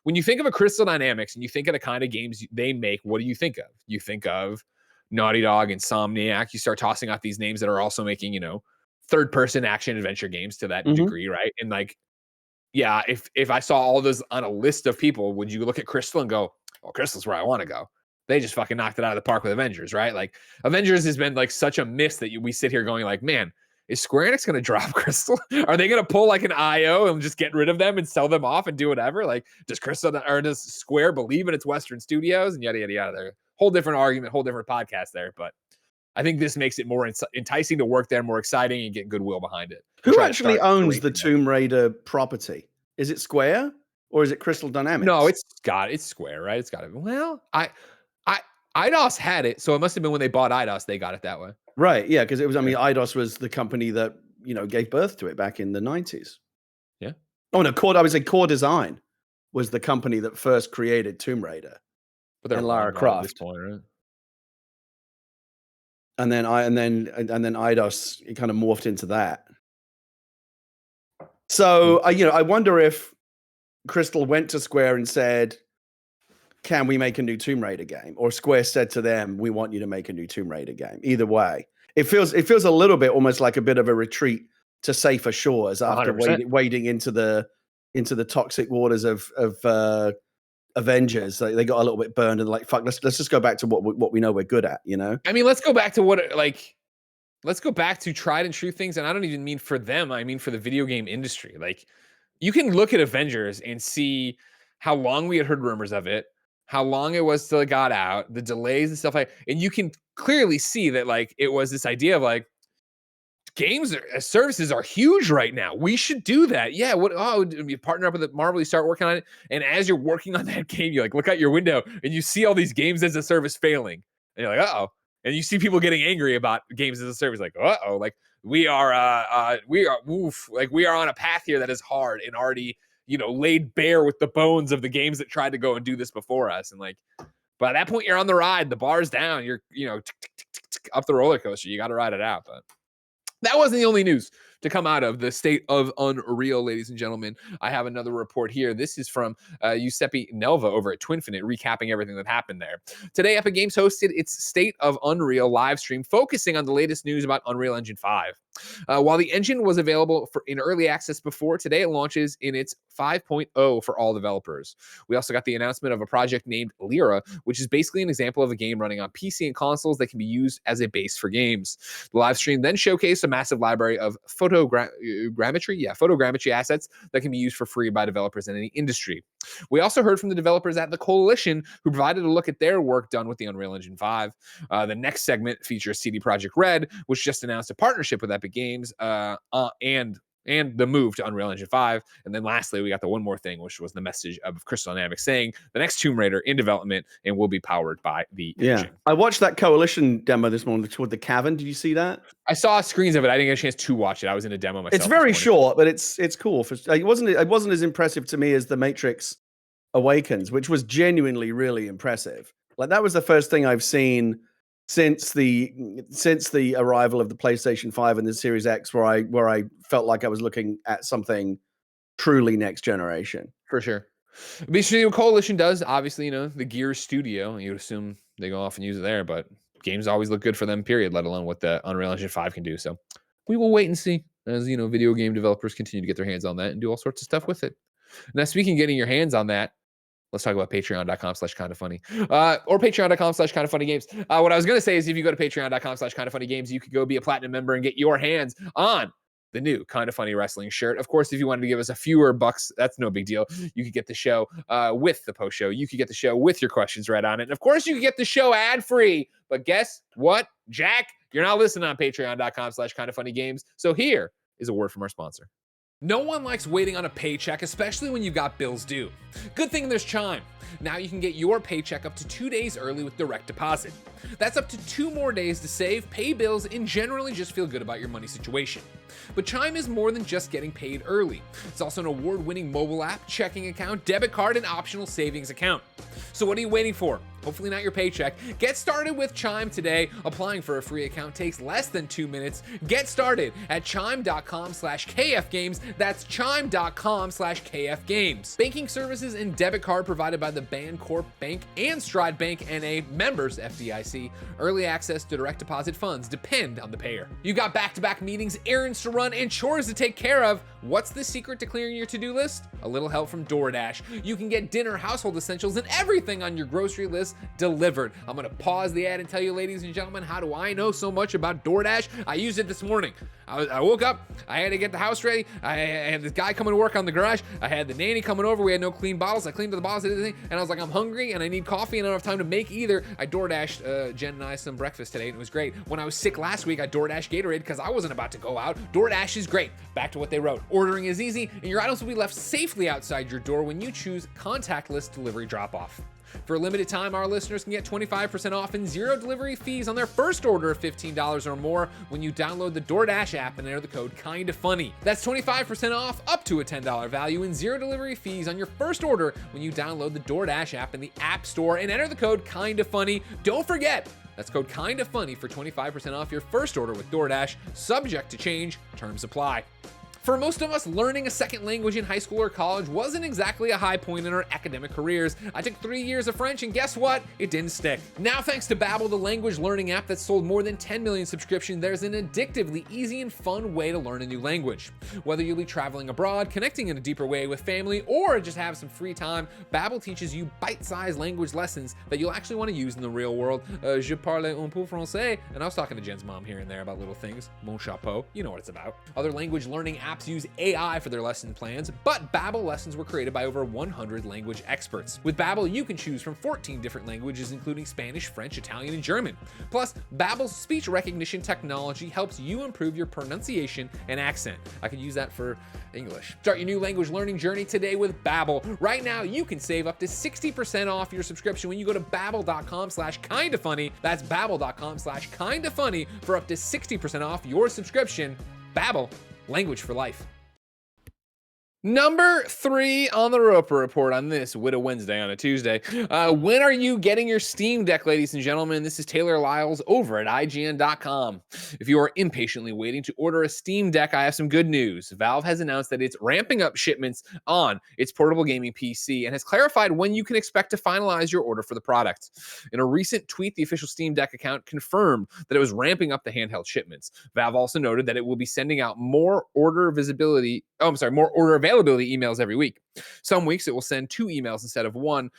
when you think of a Crystal Dynamics and you think of the kind of games they make, what do you think of? You think of Naughty Dog, Insomniac. You start tossing out these names that are also making, third-person action adventure games to that degree, right? And like, if I saw all those on a list of people, would you look at Crystal and go, well, Crystal's where I want to go? They just fucking knocked it out of the park with Avengers, right? Like, Avengers has been like such a miss that we sit here going like, man, is Square Enix going to drop Crystal? Are they going to pull like an IO and just get rid of them and sell them off and do whatever? Like, does Square believe in its Western studios and yada, yada, yada? There, whole different argument, whole different podcast there. But I think this makes it more enticing to work there, more exciting, and get goodwill behind it. Who actually owns the Tomb Raider property? Is it Square or is it Crystal Dynamics? No, it's Square, right? It's got to be. Well, IDOS had it, so it must have been when they bought IDOS, they got it that way. Right, yeah, because it was, IDOS was the company that, gave birth to it back in the 90s. Yeah. Oh, no, Core Design was the company that first created Tomb Raider. But they're Lara Croft. At this point, right? And then IDOS, it kind of morphed into that. So, I wonder if Crystal went to Square and said, can we make a new Tomb Raider game? Or Square said to them, we want you to make a new Tomb Raider game. Either way, it feels a little bit almost like a bit of a retreat to safer shores after 100%. wading into the toxic waters of Avengers. They got a little bit burned and like, fuck, let's just go back to what we know we're good at, you know? I mean, let's go back to let's go back to tried and true things. And I don't even mean for them. I mean for the video game industry. Like, you can look at Avengers and see how long we had heard rumors of it, how long it was till it got out, the delays and stuff and you can clearly see that like it was this idea of like games services are huge right now. We should do that. Yeah. You partner up with Marvel, you start working on it. And as you're working on that game, you like look out your window and you see all these games as a service failing. And you're like, uh-oh. And you see people getting angry about games as a service, like, uh-oh, like we are on a path here that is hard and already, laid bare with the bones of the games that tried to go and do this before us. And like, by that point, you're on the ride, the bar's down, you're, up the roller coaster. You got to ride it out. But that wasn't the only news to come out of the state of Unreal, ladies and gentlemen. I have another report here. This is from Giuseppe Nelva over at Twinfinite, recapping everything that happened there. Today, Epic Games hosted its State of Unreal live stream, focusing on the latest news about Unreal Engine 5. While the engine was available in early access before, today it launches in its 5.0 for all developers. We also got the announcement of a project named Lyra, which is basically an example of a game running on PC and consoles that can be used as a base for games. The live stream then showcased a massive library of photogrammetry assets that can be used for free by developers in any industry. We also heard from the developers at the Coalition, who provided a look at their work done with the Unreal Engine 5. The next segment features CD Projekt Red, which just announced a partnership with Epic Games and the move to Unreal Engine 5. And then lastly, we got the one more thing, which was the message of Crystal Dynamics saying the next Tomb Raider in development and will be powered by the engine. I watched that Coalition demo this morning with the cavern. Did you see that? I saw screens of it. I didn't get a chance to watch it. I was in a demo myself. It's very short, but it's cool. It wasn't as impressive to me as The Matrix Awakens, which was genuinely really impressive. Like that was the first thing I've seen since the arrival of the PlayStation 5 and the Series X where I felt like I was looking at something truly next generation. For sure. Basically, what Coalition does, obviously, the Gears studio, you would assume they go off and use it there, but games always look good for them, period, let alone what the Unreal Engine 5 can do. So we will wait and see as, video game developers continue to get their hands on that and do all sorts of stuff with it. Now, speaking of getting your hands on that, let's talk about patreon.com/kindafunny or patreon.com/kindafunnygames. What I was going to say is if you go to patreon.com/kindafunnygames, you could go be a platinum member and get your hands on the new Kinda Funny wrestling shirt. Of course, if you wanted to give us a fewer bucks, that's no big deal. You could get the show with the post show. You could get the show with your questions right on it. And of course, you could get the show ad free. But guess what, Jack? You're not listening on patreon.com/kindafunnygames. So here is a word from our sponsor. No one likes waiting on a paycheck, especially when you've got bills due. Good thing there's Chime. Now you can get your paycheck up to 2 days early with direct deposit. That's up to 2 more days to save, pay bills, and generally just feel good about your money situation. But Chime is more than just getting paid early. It's also an award-winning mobile app, checking account, debit card, and optional savings account. So what are you waiting for? Hopefully not your paycheck. Get started with Chime today. Applying for a free account takes less than 2 minutes. Get started at chime.com/kfgames. That's chime.com/kfgames. Banking services and debit card provided by the Bancorp Bank and Stride Bank NA, members FDIC. Early access to direct deposit funds depend on the payer. You got back-to-back meetings, errands to run, and chores to take care of. What's the secret to clearing your to-do list? A little help from DoorDash. You can get dinner, household essentials, and everything on your grocery list delivered. I'm going to pause the ad and tell you, ladies and gentlemen, how do I know so much about DoorDash? I used it this morning. I woke up, I had to get the house ready. I had this guy coming to work on the garage. I had the nanny coming over. We had no clean bottles. I cleaned the bottles and everything. And I was like, I'm hungry and I need coffee and I don't have time to make either. I DoorDashed Jen and I some breakfast today and it was great. When I was sick last week, I DoorDashed Gatorade because I wasn't about to go out. DoorDash is great. Back to what they wrote. Ordering is easy and your items will be left safely outside your door when you choose contactless delivery drop-off. For a limited time, our listeners can get 25% off and 0 delivery fees on their first order of $15 or more when you download the DoorDash app and enter the code KindaFunny. That's 25% off up to a $10 value and 0 delivery fees on your first order when you download the DoorDash app in the App Store and enter the code KindaFunny. Don't forget, that's code KindaFunny for 25% off your first order with DoorDash, subject to change, terms apply. For most of us, learning a second language in high school or college wasn't exactly a high point in our academic careers. I took 3 years of French, and guess what? It didn't stick. Now, thanks to Babbel, the language learning app that's sold more than 10 million subscriptions, there's an addictively easy and fun way to learn a new language. Whether you'll be traveling abroad, connecting in a deeper way with family, or just have some free time, Babbel teaches you bite-sized language lessons that you'll actually want to use in the real world. Je parle un peu français, and I was talking to Jen's mom here and there about little things. Mon chapeau, you know what it's about. Other language learning apps use AI for their lesson plans, but Babbel lessons were created by over 100 language experts. With Babbel, you can choose from 14 different languages, including Spanish, French, Italian, and German. Plus, Babbel's speech recognition technology helps you improve your pronunciation and accent. I could use that for English. Start your new language learning journey today with Babbel. Right now, you can save up to 60% off your subscription when you go to babbel.com/kindafunny. That's babbel.com/kindafunny for up to 60% off your subscription. Babbel. Language for life. Number 3 on the Roper Report on this Widow Wednesday on a Tuesday. When are you getting your Steam Deck, ladies and gentlemen? This is Taylor Lyles over at IGN.com. If you are impatiently waiting to order a Steam Deck, I have some good news. Valve has announced that it's ramping up shipments on its portable gaming PC and has clarified when you can expect to finalize your order for the product. In a recent tweet, the official Steam Deck account confirmed that it was ramping up the handheld shipments. Valve also noted that it will be sending out more order availability emails every week. Some weeks it will send 2 emails instead of 1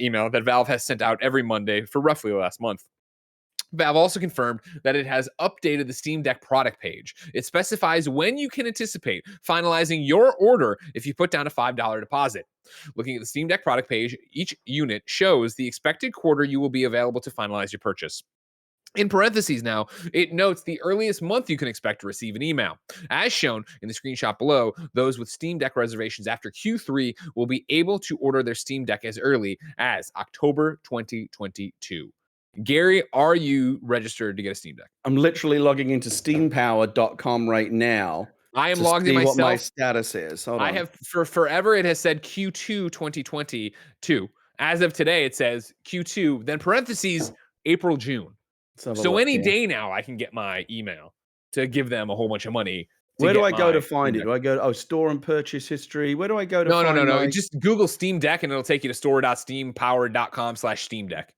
email that Valve has sent out every Monday for roughly the last month. Valve also confirmed that it has updated the Steam Deck product page. It specifies when you can anticipate finalizing your order if you put down a $5 deposit. Looking at the Steam Deck product page, each unit shows the expected quarter you will be available to finalize your purchase. In parentheses now, it notes the earliest month you can expect to receive an email. As shown in the screenshot below, those with Steam Deck reservations after Q3 will be able to order their Steam Deck as early as October 2022. Gary, are you registered to get a Steam Deck? I'm literally logging into steampower.com right now. I am to logged in see myself. what my status is. Hold on. I have for forever it has said Q2 2022. As of today, it says Q2, then parentheses April, June. So any day now, I can get my email to give them a whole bunch of money. Where do I go to find it? Do I go store and purchase history? Where do I go to find No. Just Google Steam Deck and it'll take you to store.steampower.com/Steam Deck.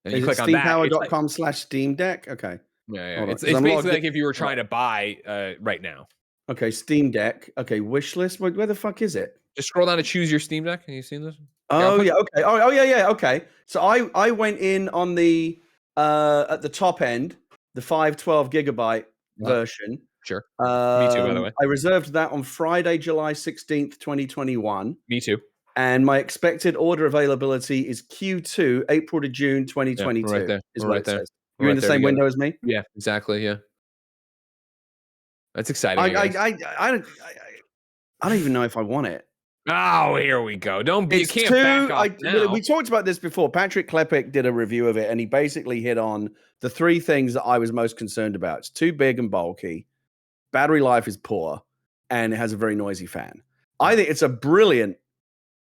And you click on that. Steampower.com/Steam Deck? Okay. Yeah. It's basically like if you were trying to buy right now. Okay, Steam Deck. Okay, wish list. Where the fuck is it? Just scroll down to choose your Steam Deck. Have you seen this? Oh, yeah. Okay. Oh, yeah. Okay. So I went in on the at the top end, the 512 gigabyte version. Sure. Me too, by the way. I reserved that on Friday, July 16th, 2021. Me too. And my expected order availability is Q2, April to June 2022. Right there. Is We're what right it there. says. You're in the same window as me? Yeah, exactly. Yeah. That's exciting. I don't even know if I want it. Oh, here we go. You can't back off now. We talked about this before. Patrick Klepek did a review of it, and he basically hit on the 3 things that I was most concerned about. It's too big and bulky, battery life is poor, and it has a very noisy fan. I think it's a brilliant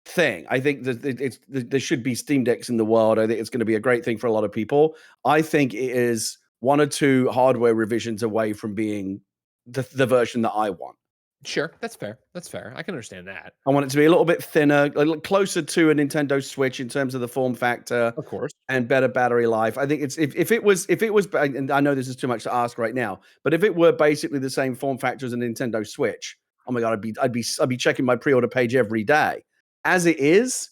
thing. I think that there should be Steam Decks in the world. I think it's going to be a great thing for a lot of people. I think it is 1 or 2 hardware revisions away from being the version that I want. Sure, that's fair. That's fair. I can understand that. I want it to be a little bit thinner, a little closer to a Nintendo Switch in terms of the form factor, of course, and better battery life. I think it's if it was, and I know this is too much to ask right now, but if it were basically the same form factor as a Nintendo Switch, oh my god, I'd be checking my pre-order page every day. As it is,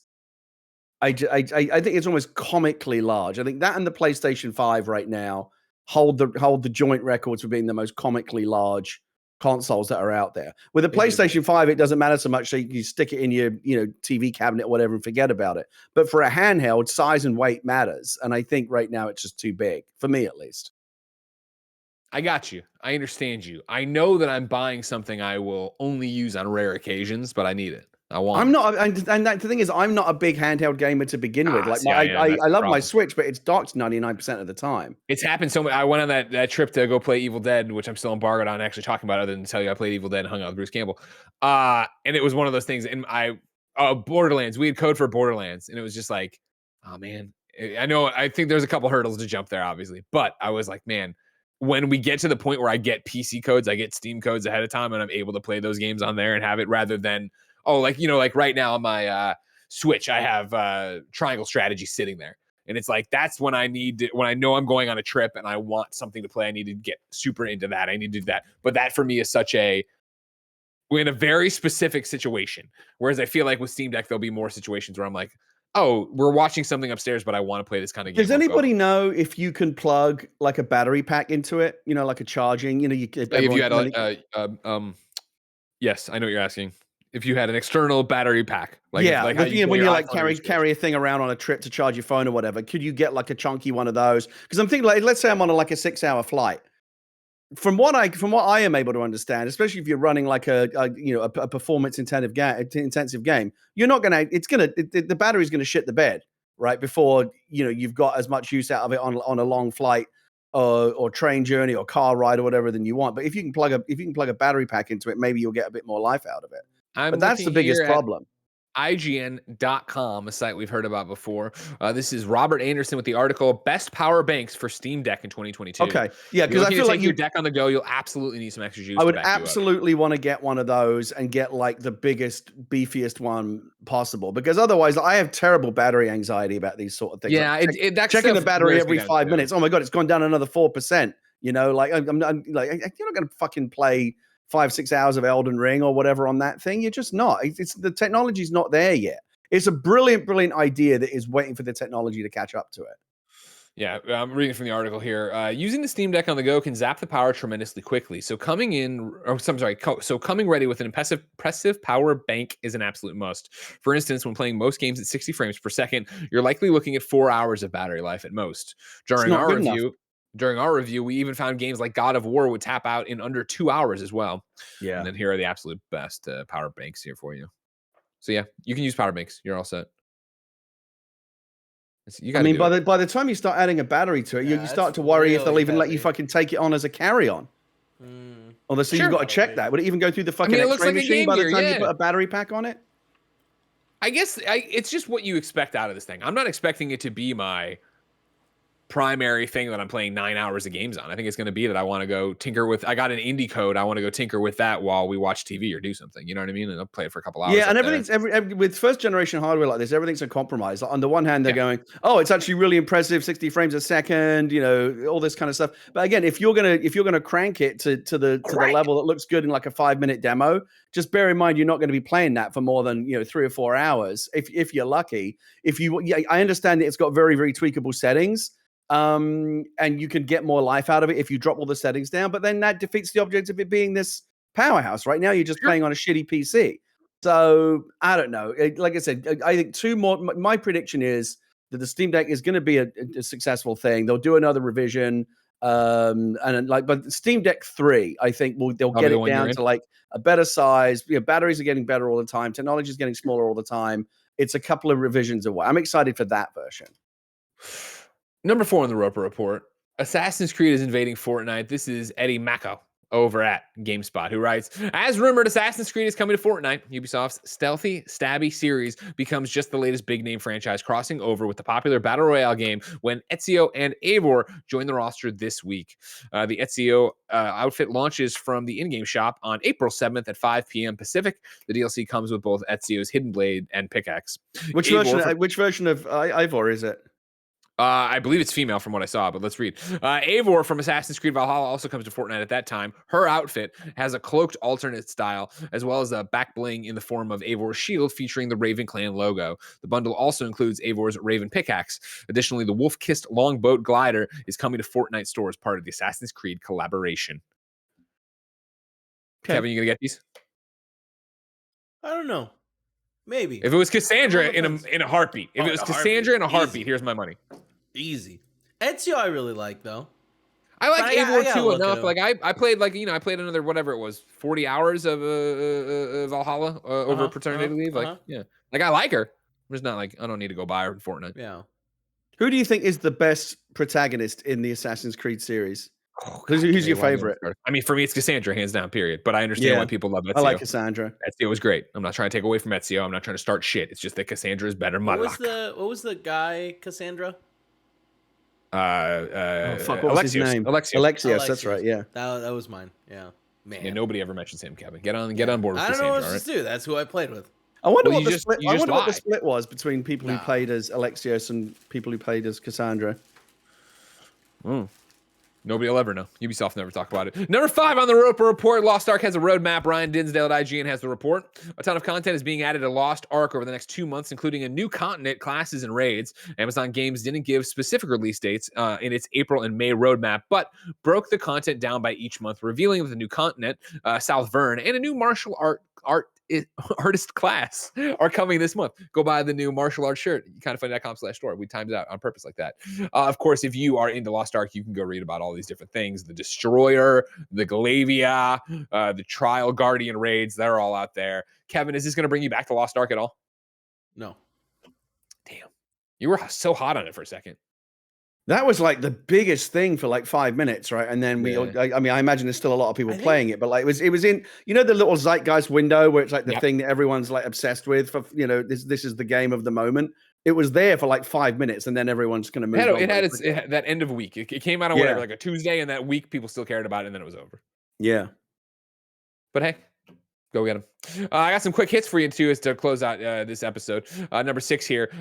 I think it's almost comically large. I think that and the PlayStation 5 right now hold the joint records for being the most comically large consoles that are out there. With the PlayStation 5, it doesn't matter so much. So you stick it in your TV cabinet or whatever and forget about it. But for a handheld, size and weight matters. And I think right now it's just too big, for me at least. I got you. I understand you. I know that I'm buying something I will only use on rare occasions, but I need it. The thing is, I'm not a big handheld gamer to begin with. Like, I love my Switch, but it's docked 99% of the time. It's happened so much. I went on that trip to go play Evil Dead, which I'm still embargoed on actually talking about, other than to tell you I played Evil Dead and hung out with Bruce Campbell. And it was one of those things. And Borderlands, we had code for Borderlands, and it was just like, oh man, I think there's a couple hurdles to jump there, obviously, but I was like, man, when we get to the point where I get PC codes, I get Steam codes ahead of time, and I'm able to play those games on there and have it rather than like right now on my Switch, I have Triangle Strategy sitting there. And it's like, that's when I when I know I'm going on a trip and I want something to play, I need to get super into that. I need to do that. But that for me is we're in a very specific situation. Whereas I feel like with Steam Deck, there'll be more situations where I'm like, oh, we're watching something upstairs, but I want to play this kind of game. Does anybody know if you can plug like a battery pack into it? Like a charging, if you had yes, I know what you're asking. If you had an external battery pack, when you like carry a thing around on a trip to charge your phone or whatever, could you get like a chunky one of those? Because I'm thinking, like, let's say I'm on a 6-hour flight. From what I am able to understand, especially if you're running like a performance intensive game, you're not gonna. The battery's gonna shit the bed right before you've got as much use out of it on a long flight or train journey or car ride or whatever than you want. But if you can plug a battery pack into it, maybe you'll get a bit more life out of it. But that's the biggest problem. IGN.com, a site we've heard about before. This is Robert Anderson with the article "Best Power Banks for Steam Deck in 2022." Okay, yeah, because I feel like your deck on the go, you'll absolutely need some extra juice. I would absolutely want to get one of those and get like the biggest, beefiest one possible, because otherwise, I have terrible battery anxiety about these sort of things. Yeah, like checking the battery every 5 minutes. Oh my god, it's gone down another 4%. Like I'm like, you're not going to fucking play 5-6 hours of Elden Ring or whatever on that thing. You're just not. It's the technology's not there yet. It's a brilliant idea that is waiting for the technology to catch up to it. Yeah, I'm reading from the article here. Using the Steam Deck on the go can zap the power tremendously quickly. So coming ready with an impressive power bank is an absolute must. For instance, when playing most games at 60 frames per second, you're likely looking at 4 hours of battery life at most. During our review, we even found games like God of War would tap out in under 2 hours as well. Yeah. And then here are the absolute best power banks here for you. So yeah, you can use power banks. You're all set. By the time you start adding a battery to it, you start to worry if they'll even let you fucking take it on as a carry-on. Although, you've got to check that. Would it even go through the fucking X-ray machine by the time you put a battery pack on it? I guess it's just what you expect out of this thing. I'm not expecting it to be my primary thing that I'm playing 9 hours of games on. I think it's going to be that I want to go tinker with. I got an indie code. I want to go tinker with that while we watch TV or do something. You know what I mean? And I'll play it for a couple hours. Yeah, and everything's with first generation hardware like this, everything's a compromise. Like on the one hand, they're going, "Oh, it's actually really impressive, 60 frames a second," all this kind of stuff. But again, if you're gonna crank it to the level that looks good in like a 5-minute demo, just bear in mind you're not going to be playing that for more than 3 or 4 hours if you're lucky. I understand that it's got very, very tweakable settings. And you can get more life out of it if you drop all the settings down, but then that defeats the object of it being this powerhouse. Right now, you're just playing on a shitty PC. So I don't know. Like I said, I think two more. My prediction is that the Steam Deck is going to be a successful thing. They'll do another revision, but Steam Deck 3, I think they'll get it down to like a better size. Batteries are getting better all the time. Technology is getting smaller all the time. It's a couple of revisions away. I'm excited for that version. Number 4 on the Roper Report, Assassin's Creed is invading Fortnite. This is Eddie Makuch over at GameSpot, who writes, as rumored, Assassin's Creed is coming to Fortnite. Ubisoft's stealthy, stabby series becomes just the latest big-name franchise, crossing over with the popular Battle Royale game when Ezio and Eivor join the roster this week. The Ezio outfit launches from the in-game shop on April 7th at 5 p.m. Pacific. The DLC comes with both Ezio's Hidden Blade and pickaxe. Which version of Eivor is it? I believe it's female from what I saw, but let's read. Eivor from Assassin's Creed Valhalla also comes to Fortnite at that time. Her outfit has a cloaked alternate style, as well as a back bling in the form of Eivor's shield featuring the Raven Clan logo. The bundle also includes Eivor's Raven pickaxe. Additionally, the wolf-kissed longboat glider is coming to Fortnite store as part of the Assassin's Creed collaboration. Okay. Kevin, you gonna get these? I don't know. Maybe. If it was Cassandra in a heartbeat. If it was Cassandra in a heartbeat, here's my money. Easy. Ezio I really like though. I like Eivor too enough. Like I played I played another whatever it was 40 hours of Valhalla over paternity leave. Yeah. Like I like her. I'm just not like I don't need to go buy her in Fortnite. Yeah. Who do you think is the best protagonist in the Assassin's Creed series? Who's your favorite? I mean, for me, it's Cassandra, hands down, period. But I understand why people love Ezio. I like Cassandra. Ezio was great. I'm not trying to take away from Ezio. I'm not trying to start shit. It's just that Cassandra is better. What was the guy, Cassandra? Oh, fuck, what was his name? Alexios, that's right, yeah. That was mine. Yeah. Man. Yeah, nobody ever mentions him, Kevin. Get on board with I don't know what Cassandra, else to do. That's who I played with. I wonder Well, what the split. I wonder what the lie. split was between people who played as Alexios and people who played as Cassandra. Nobody will ever know. Ubisoft never talk about it. Number 5 on the Roper Report. Lost Ark has a roadmap. Ryan Dinsdale at IGN has the report. A ton of content is being added to Lost Ark over the next 2 months, including a new continent, classes, and raids. Amazon Games didn't give specific release dates in its April and May roadmap, but broke the content down by each month, revealing that a new continent, South Vern, and a new martial artist class are coming this month. Go buy the new martial arts shirt. KindaFunny.com/store. We timed it out on purpose like that. Of course, if you are into Lost Ark, you can go read about all these different things. The Destroyer, the Galavia, the Trial Guardian raids. They're all out there. Kevin, is this going to bring you back to Lost Ark at all? No. Damn. You were so hot on it for a second. That was like the biggest thing for like 5 minutes, right? And then I mean, I imagine there's still a lot of people playing it, but like it was in, you know, the little zeitgeist window where it's like the thing that everyone's like obsessed with for, you know, this is the game of the moment. It was there for like 5 minutes, and then everyone's going to move on. It had that end of week. It came out on whatever, like a Tuesday, and that week people still cared about it, and then it was over. Yeah. But hey, go get them. I got some quick hits for you too, as to close out this episode. Number 6 here.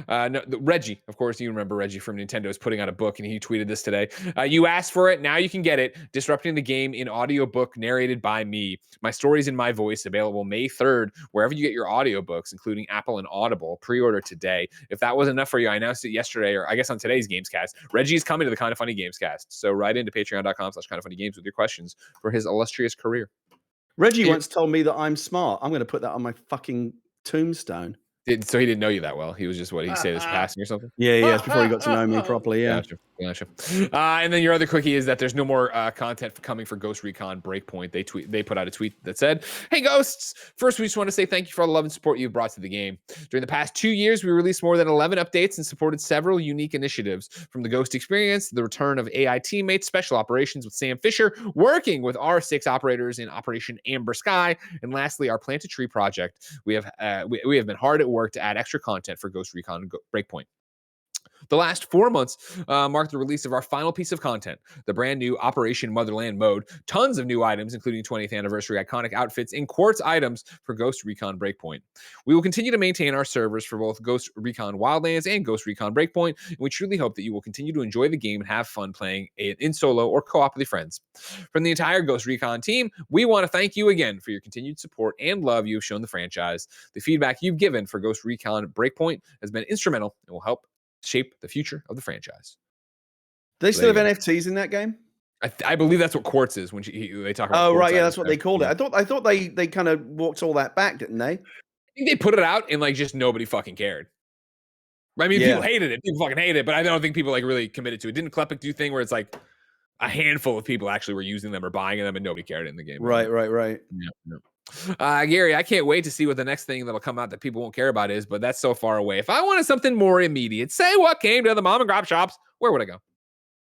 Reggie, of course, you remember Reggie from Nintendo, is putting out a book, and he tweeted this today. You asked for it, now you can get it. Disrupting the Game in audiobook, narrated by me. My stories in my voice, available May 3rd, wherever you get your audiobooks, including Apple and Audible. Pre-order today. If that wasn't enough for you, I announced it yesterday, or I guess on today's Gamescast. Reggie is coming to the Kinda Funny Gamescast. So write into patreon.com/KindaFunnyGames with your questions for his illustrious career. Reggie once told me that I'm smart. I'm going to put that on my fucking tombstone. So he didn't know you that well. He was just what he said is passing or something. Yeah. It's before he got to know me properly. Yeah. Gotcha. And then your other quickie is that there's no more content coming for Ghost Recon Breakpoint. They put out a tweet that said, "Hey Ghosts, first we just want to say thank you for all the love and support you've brought to the game. During the past 2 years, we released more than 11 updates and supported several unique initiatives, from the Ghost experience, the return of AI teammates, special operations with Sam Fisher, working with R6 operators in Operation Amber Sky, and lastly, our Plant a Tree project. We have been hard at work to add extra content for Ghost Recon Breakpoint. The last 4 months marked the release of our final piece of content, the brand new Operation Motherland mode. Tons of new items, including 20th anniversary iconic outfits and quartz items for Ghost Recon Breakpoint. We will continue to maintain our servers for both Ghost Recon Wildlands and Ghost Recon Breakpoint, and we truly hope that you will continue to enjoy the game and have fun playing it in solo or co-op with your friends. From the entire Ghost Recon team, we want to thank you again for your continued support and love you have shown the franchise. The feedback you've given for Ghost Recon Breakpoint has been instrumental and will help shape the future of the franchise." Do they still have NFTs in that game? I believe that's what quartz is when they talk about. Oh right, yeah, that's what they called it. I thought they kind of walked all that back, didn't they? I think they put it out and like just nobody fucking cared. I mean, people hated it. People fucking hated it, but I don't think people like really committed to it. Didn't Klepek do a thing where it's like a handful of people actually were using them or buying them, and nobody cared in the game? Right. Yeah. Gary, I can't wait to see what the next thing that'll come out that people won't care about is, but that's so far away. If I wanted something more immediate, say what came to the mom and grab shops, where would I go? I'm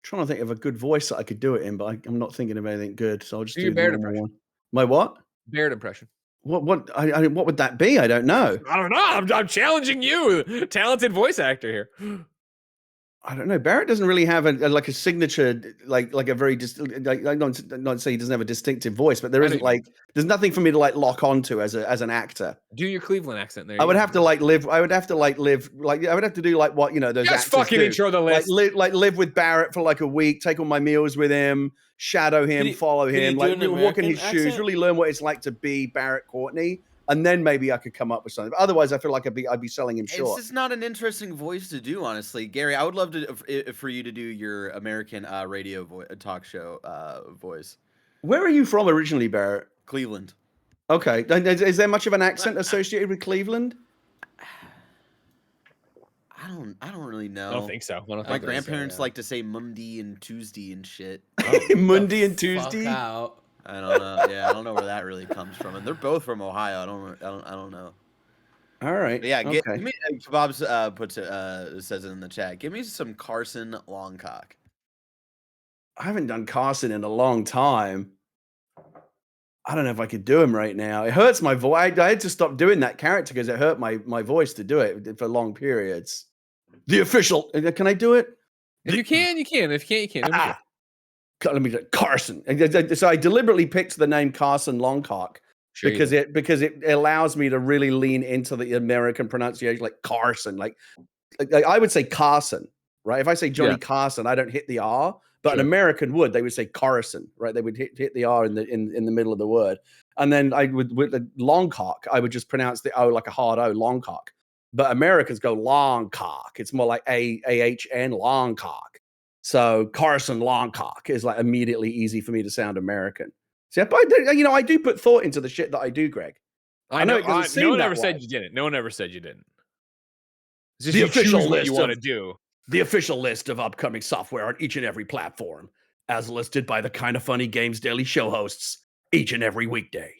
trying to think of a good voice that I could do it in, but I'm not thinking of anything good, so I'll just do your the Barrett normal impression. one. My what? Barrett impression. What would that be? I don't know. I don't know. I'm challenging you, talented voice actor here. I don't know. Barrett doesn't really have a signature, like a very not say he doesn't have a distinctive voice, but there isn't there's nothing for me to like lock onto as an actor. Do your Cleveland accent there. I would have to live. I would have to live. I would have to do like what those. Just fucking intro the list. Live with Barrett for like a week. Take all my meals with him. Shadow him. Follow him. Like walk in his shoes. Really learn what it's like to be Barrett Courtney. And then maybe I could come up with something. But otherwise, I feel like I'd be selling him short. It's just not an interesting voice to do, honestly. Gary, I would love for you to do your American radio talk show voice. Where are you from originally, Barrett? Cleveland. Okay. Is there much of an accent associated with Cleveland? I don't really know. I don't think so. My grandparents like to say Monday and Tuesday and shit. Monday and Tuesday. I don't know. Yeah, I don't know where that really comes from, and they're both from Ohio. I don't know. All right. But yeah, give me. Bob's says it in the chat. Give me some Carson Longcock. I haven't done Carson in a long time. I don't know if I could do him right now. It hurts my voice. I had to stop doing that character because it hurt my voice to do it for long periods. The official. Can I do it? If you can, you can. If you can't, you can't. Ah, let me Carson. So I deliberately picked the name Carson Longcock Sure you because it allows me to really lean into the American pronunciation, like Carson. Like I would say Carson, right? If I say Johnny Yeah. Carson, I don't hit the R, but an Sure. American would. They would say Carson, right? They would hit the R in the middle of the word, and then I would with the Longcock, I would just pronounce the O like a hard O, Longcock. But Americans go Longcock. It's more like AHN Longcock. So Carson Longcock is like immediately easy for me to sound American. See, but I do put thought into the shit that I do, Greg. I know. it doesn't seem no one that ever said way. you didn't. No one ever said you didn't. It's just The you official choose what list you want to of- do. The official list of upcoming software on each and every platform, as listed by the Kinda Funny Games Daily Show hosts each and every weekday.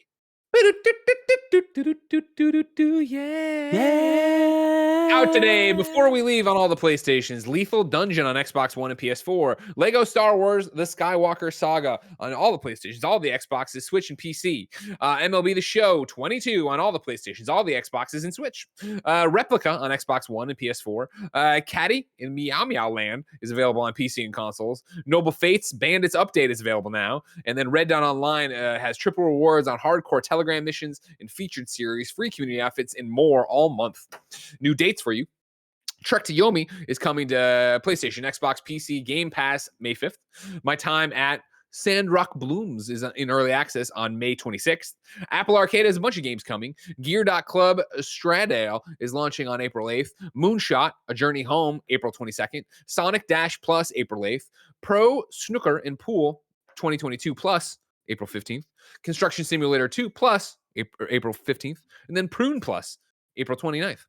Yeah. Out today, before we leave on all the PlayStations, Lethal Dungeon on Xbox One and PS4, Lego Star Wars: The Skywalker Saga on all the PlayStations, all the Xboxes, Switch, and PC. MLB The Show 22 on all the PlayStations, all the Xboxes, and Switch. Replica on Xbox One and PS4. Caddy in Meow Meow Land is available on PC and consoles. Noble Fates Bandits Update is available now. And then Red Dawn Online has triple rewards on hardcore Telegram missions and featured series, free community outfits, and more all month. New dates for you. Trek to Yomi is coming to PlayStation, Xbox, PC, Game Pass May 5th. My Time at Sandrock Blooms is in early access on May 26th. Apple Arcade has a bunch of games coming. Gear.club Stradale is launching on April 8th. Moonshot, A Journey Home, April 22nd. Sonic Dash Plus, April 8th. Pro Snooker and Pool 2022 Plus, April 15th. Construction Simulator 2 Plus, April 15th. And then Prune Plus, April 29th.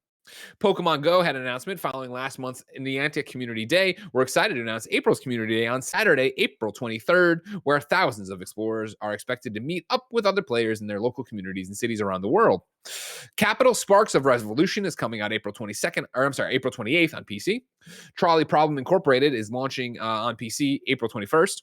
Pokemon Go had an announcement following last month's Niantic Community Day. We're excited to announce April's Community Day on Saturday, April 23rd, where thousands of explorers are expected to meet up with other players in their local communities and cities around the world. Capital Sparks of Revolution is coming out April 28th on PC. Trolley Problem Incorporated is launching on PC April 21st.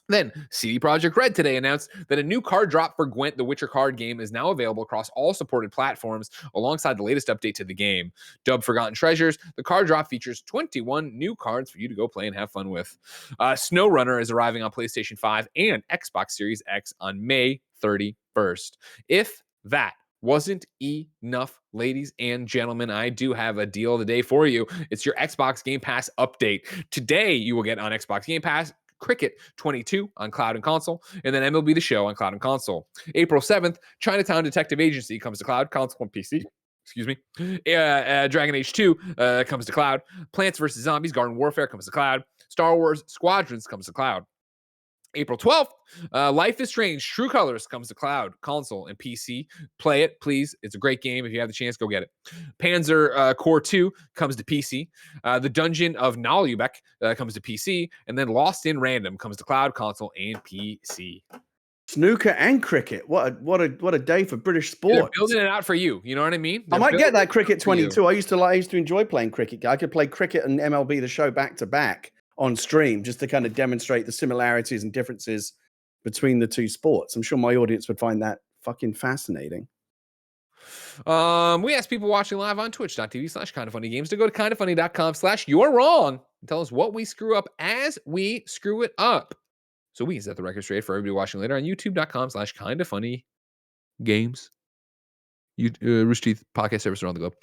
Then, CD Projekt Red today announced that a new card drop for Gwent, the Witcher card game, is now available across all supported platforms alongside the latest update to the game. Dubbed Forgotten Treasures, the card drop features 21 new cards for you to go play and have fun with. SnowRunner is arriving on PlayStation 5 and Xbox Series X on May 31st. If that wasn't enough, ladies and gentlemen, I do have a deal of the day for you. It's your Xbox Game Pass update. Today, you will get on Xbox Game Pass Cricket 22 on cloud and console, and then MLB The Show on cloud and console. April 7th, Chinatown Detective Agency comes to cloud, console, and PC. Excuse me. Dragon Age 2 comes to cloud. Plants vs. Zombies Garden Warfare comes to cloud. Star Wars Squadrons comes to cloud. April 12th, Life is Strange True Colors comes to cloud, console, and PC. Play it, please. It's a great game. If you have the chance, go get it. Panzer Core 2 comes to PC. The Dungeon of Nalubec comes to PC. And then Lost in Random comes to cloud, console, and PC. Snooker and cricket. What a day for British sport. They're building it out for you. You know what I mean? I might get that Cricket for you. 22. I used to enjoy playing cricket. I could play cricket and MLB The Show back to back on stream just to kind of demonstrate the similarities and differences between the two sports. I'm sure my audience would find that fucking fascinating. We asked people watching live on twitch.tv/kindafunnygames to go to kindafunny.com/you're wrong and tell us what we screw up as we screw it up. So we can set the record straight for everybody watching later on youtube.com/kindafunnygames. Rooster Teeth podcast service around the globe.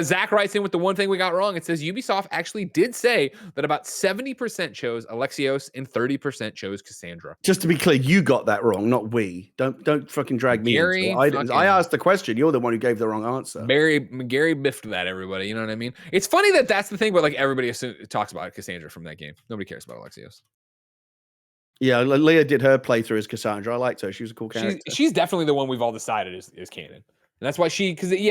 Zach writes in with the one thing we got wrong. It says Ubisoft actually did say that about 70% chose Alexios and 30% chose Cassandra. Just to be clear, you got that wrong, not we. Don't fucking drag me into it. I asked the question. You're the one who gave the wrong answer. Gary biffed that, everybody. You know what I mean? It's funny that that's the thing, but like everybody talks about Cassandra from that game. Nobody cares about Alexios. Yeah, Leah did her playthrough as Cassandra. I liked her. She was a cool character. She's definitely the one we've all decided is canon. And that's why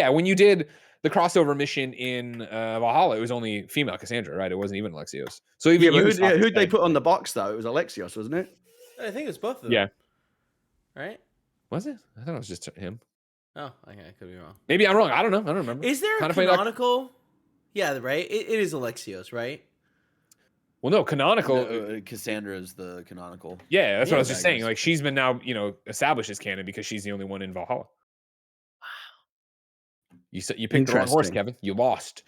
when you did the crossover mission in Valhalla, it was only female Cassandra, right? It wasn't even Alexios. So even who'd they put on the box though? It was Alexios, wasn't it? I think it was both of them. Yeah. Right? Was it? I thought it was just him. Oh, okay. I could be wrong. Maybe I'm wrong. I don't know. I don't remember. Is there a canonical? Yeah, right? It is Alexios, right? Well, no, canonical. No, Cassandra is the canonical. Yeah, that's what I was just saying. Like she's been now, established as canon because she's the only one in Valhalla. You picked the wrong horse, Interesting. Kevin. You lost.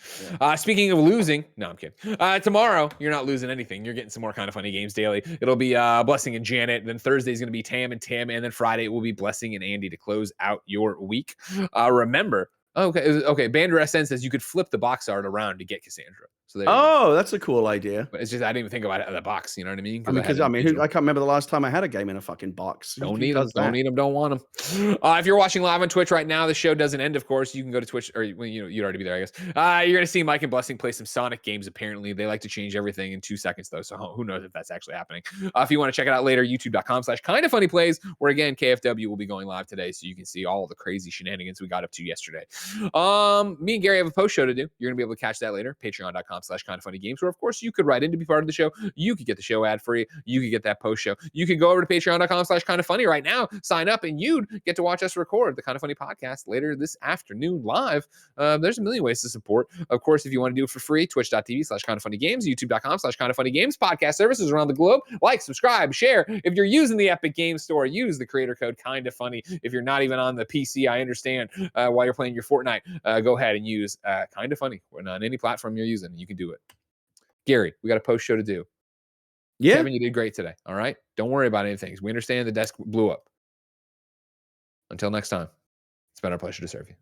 Speaking of losing, no, I'm kidding. Tomorrow, you're not losing anything. You're getting some more Kind of Funny Games daily. It'll be Blessing and Janet. Then Thursday's going to be Tam and Tim. And then Friday, it will be Blessing and Andy to close out your week. Remember, okay. Bander SN says you could flip the box art around to get Cassandra. So there you go. Oh, that's a cool idea. But it's just, I didn't even think about it out of the box. You know what I mean? I can't remember the last time I had a game in a fucking box. Don't need them. Don't need them. Don't want them. If you're watching live on Twitch right now, the show doesn't end, of course. You can go to Twitch, or you'd already be there, I guess. You're going to see Mike and Blessing play some Sonic games, apparently. They like to change everything in 2 seconds, though, so who knows if that's actually happening. If you want to check it out later, youtube.com/KindaFunnyPlays, where, again, KFW will be going live today, so you can see all the crazy shenanigans we got up to yesterday. Me and Gary have a post show to do. You're going to be able to catch that later, patreon.com/KindaFunnyGames, where, of course, you could write in to be part of the show. You could get the show ad-free. You could get that post show. You could go over to patreon.com/KindaFunny right now, sign up, and you'd get to watch us record the Kind of Funny podcast later this afternoon live. There's a million ways to support. Of course, if you want to do it for free, twitch.tv/KindaFunnyGames, youtube.com/KindaFunnyGames, podcast services around the globe. Like, subscribe, share. If you're using the Epic Game Store, use the creator code KindaFunny. If you're not even on the PC, I understand, while you're playing your Fortnite, go ahead and use KindaFunny on any platform you're using. You can do it. Gary, we got a post show to do. Yeah. Kevin, you did great today. All right. Don't worry about anything. We understand the desk blew up. Until next time, it's been our pleasure to serve you.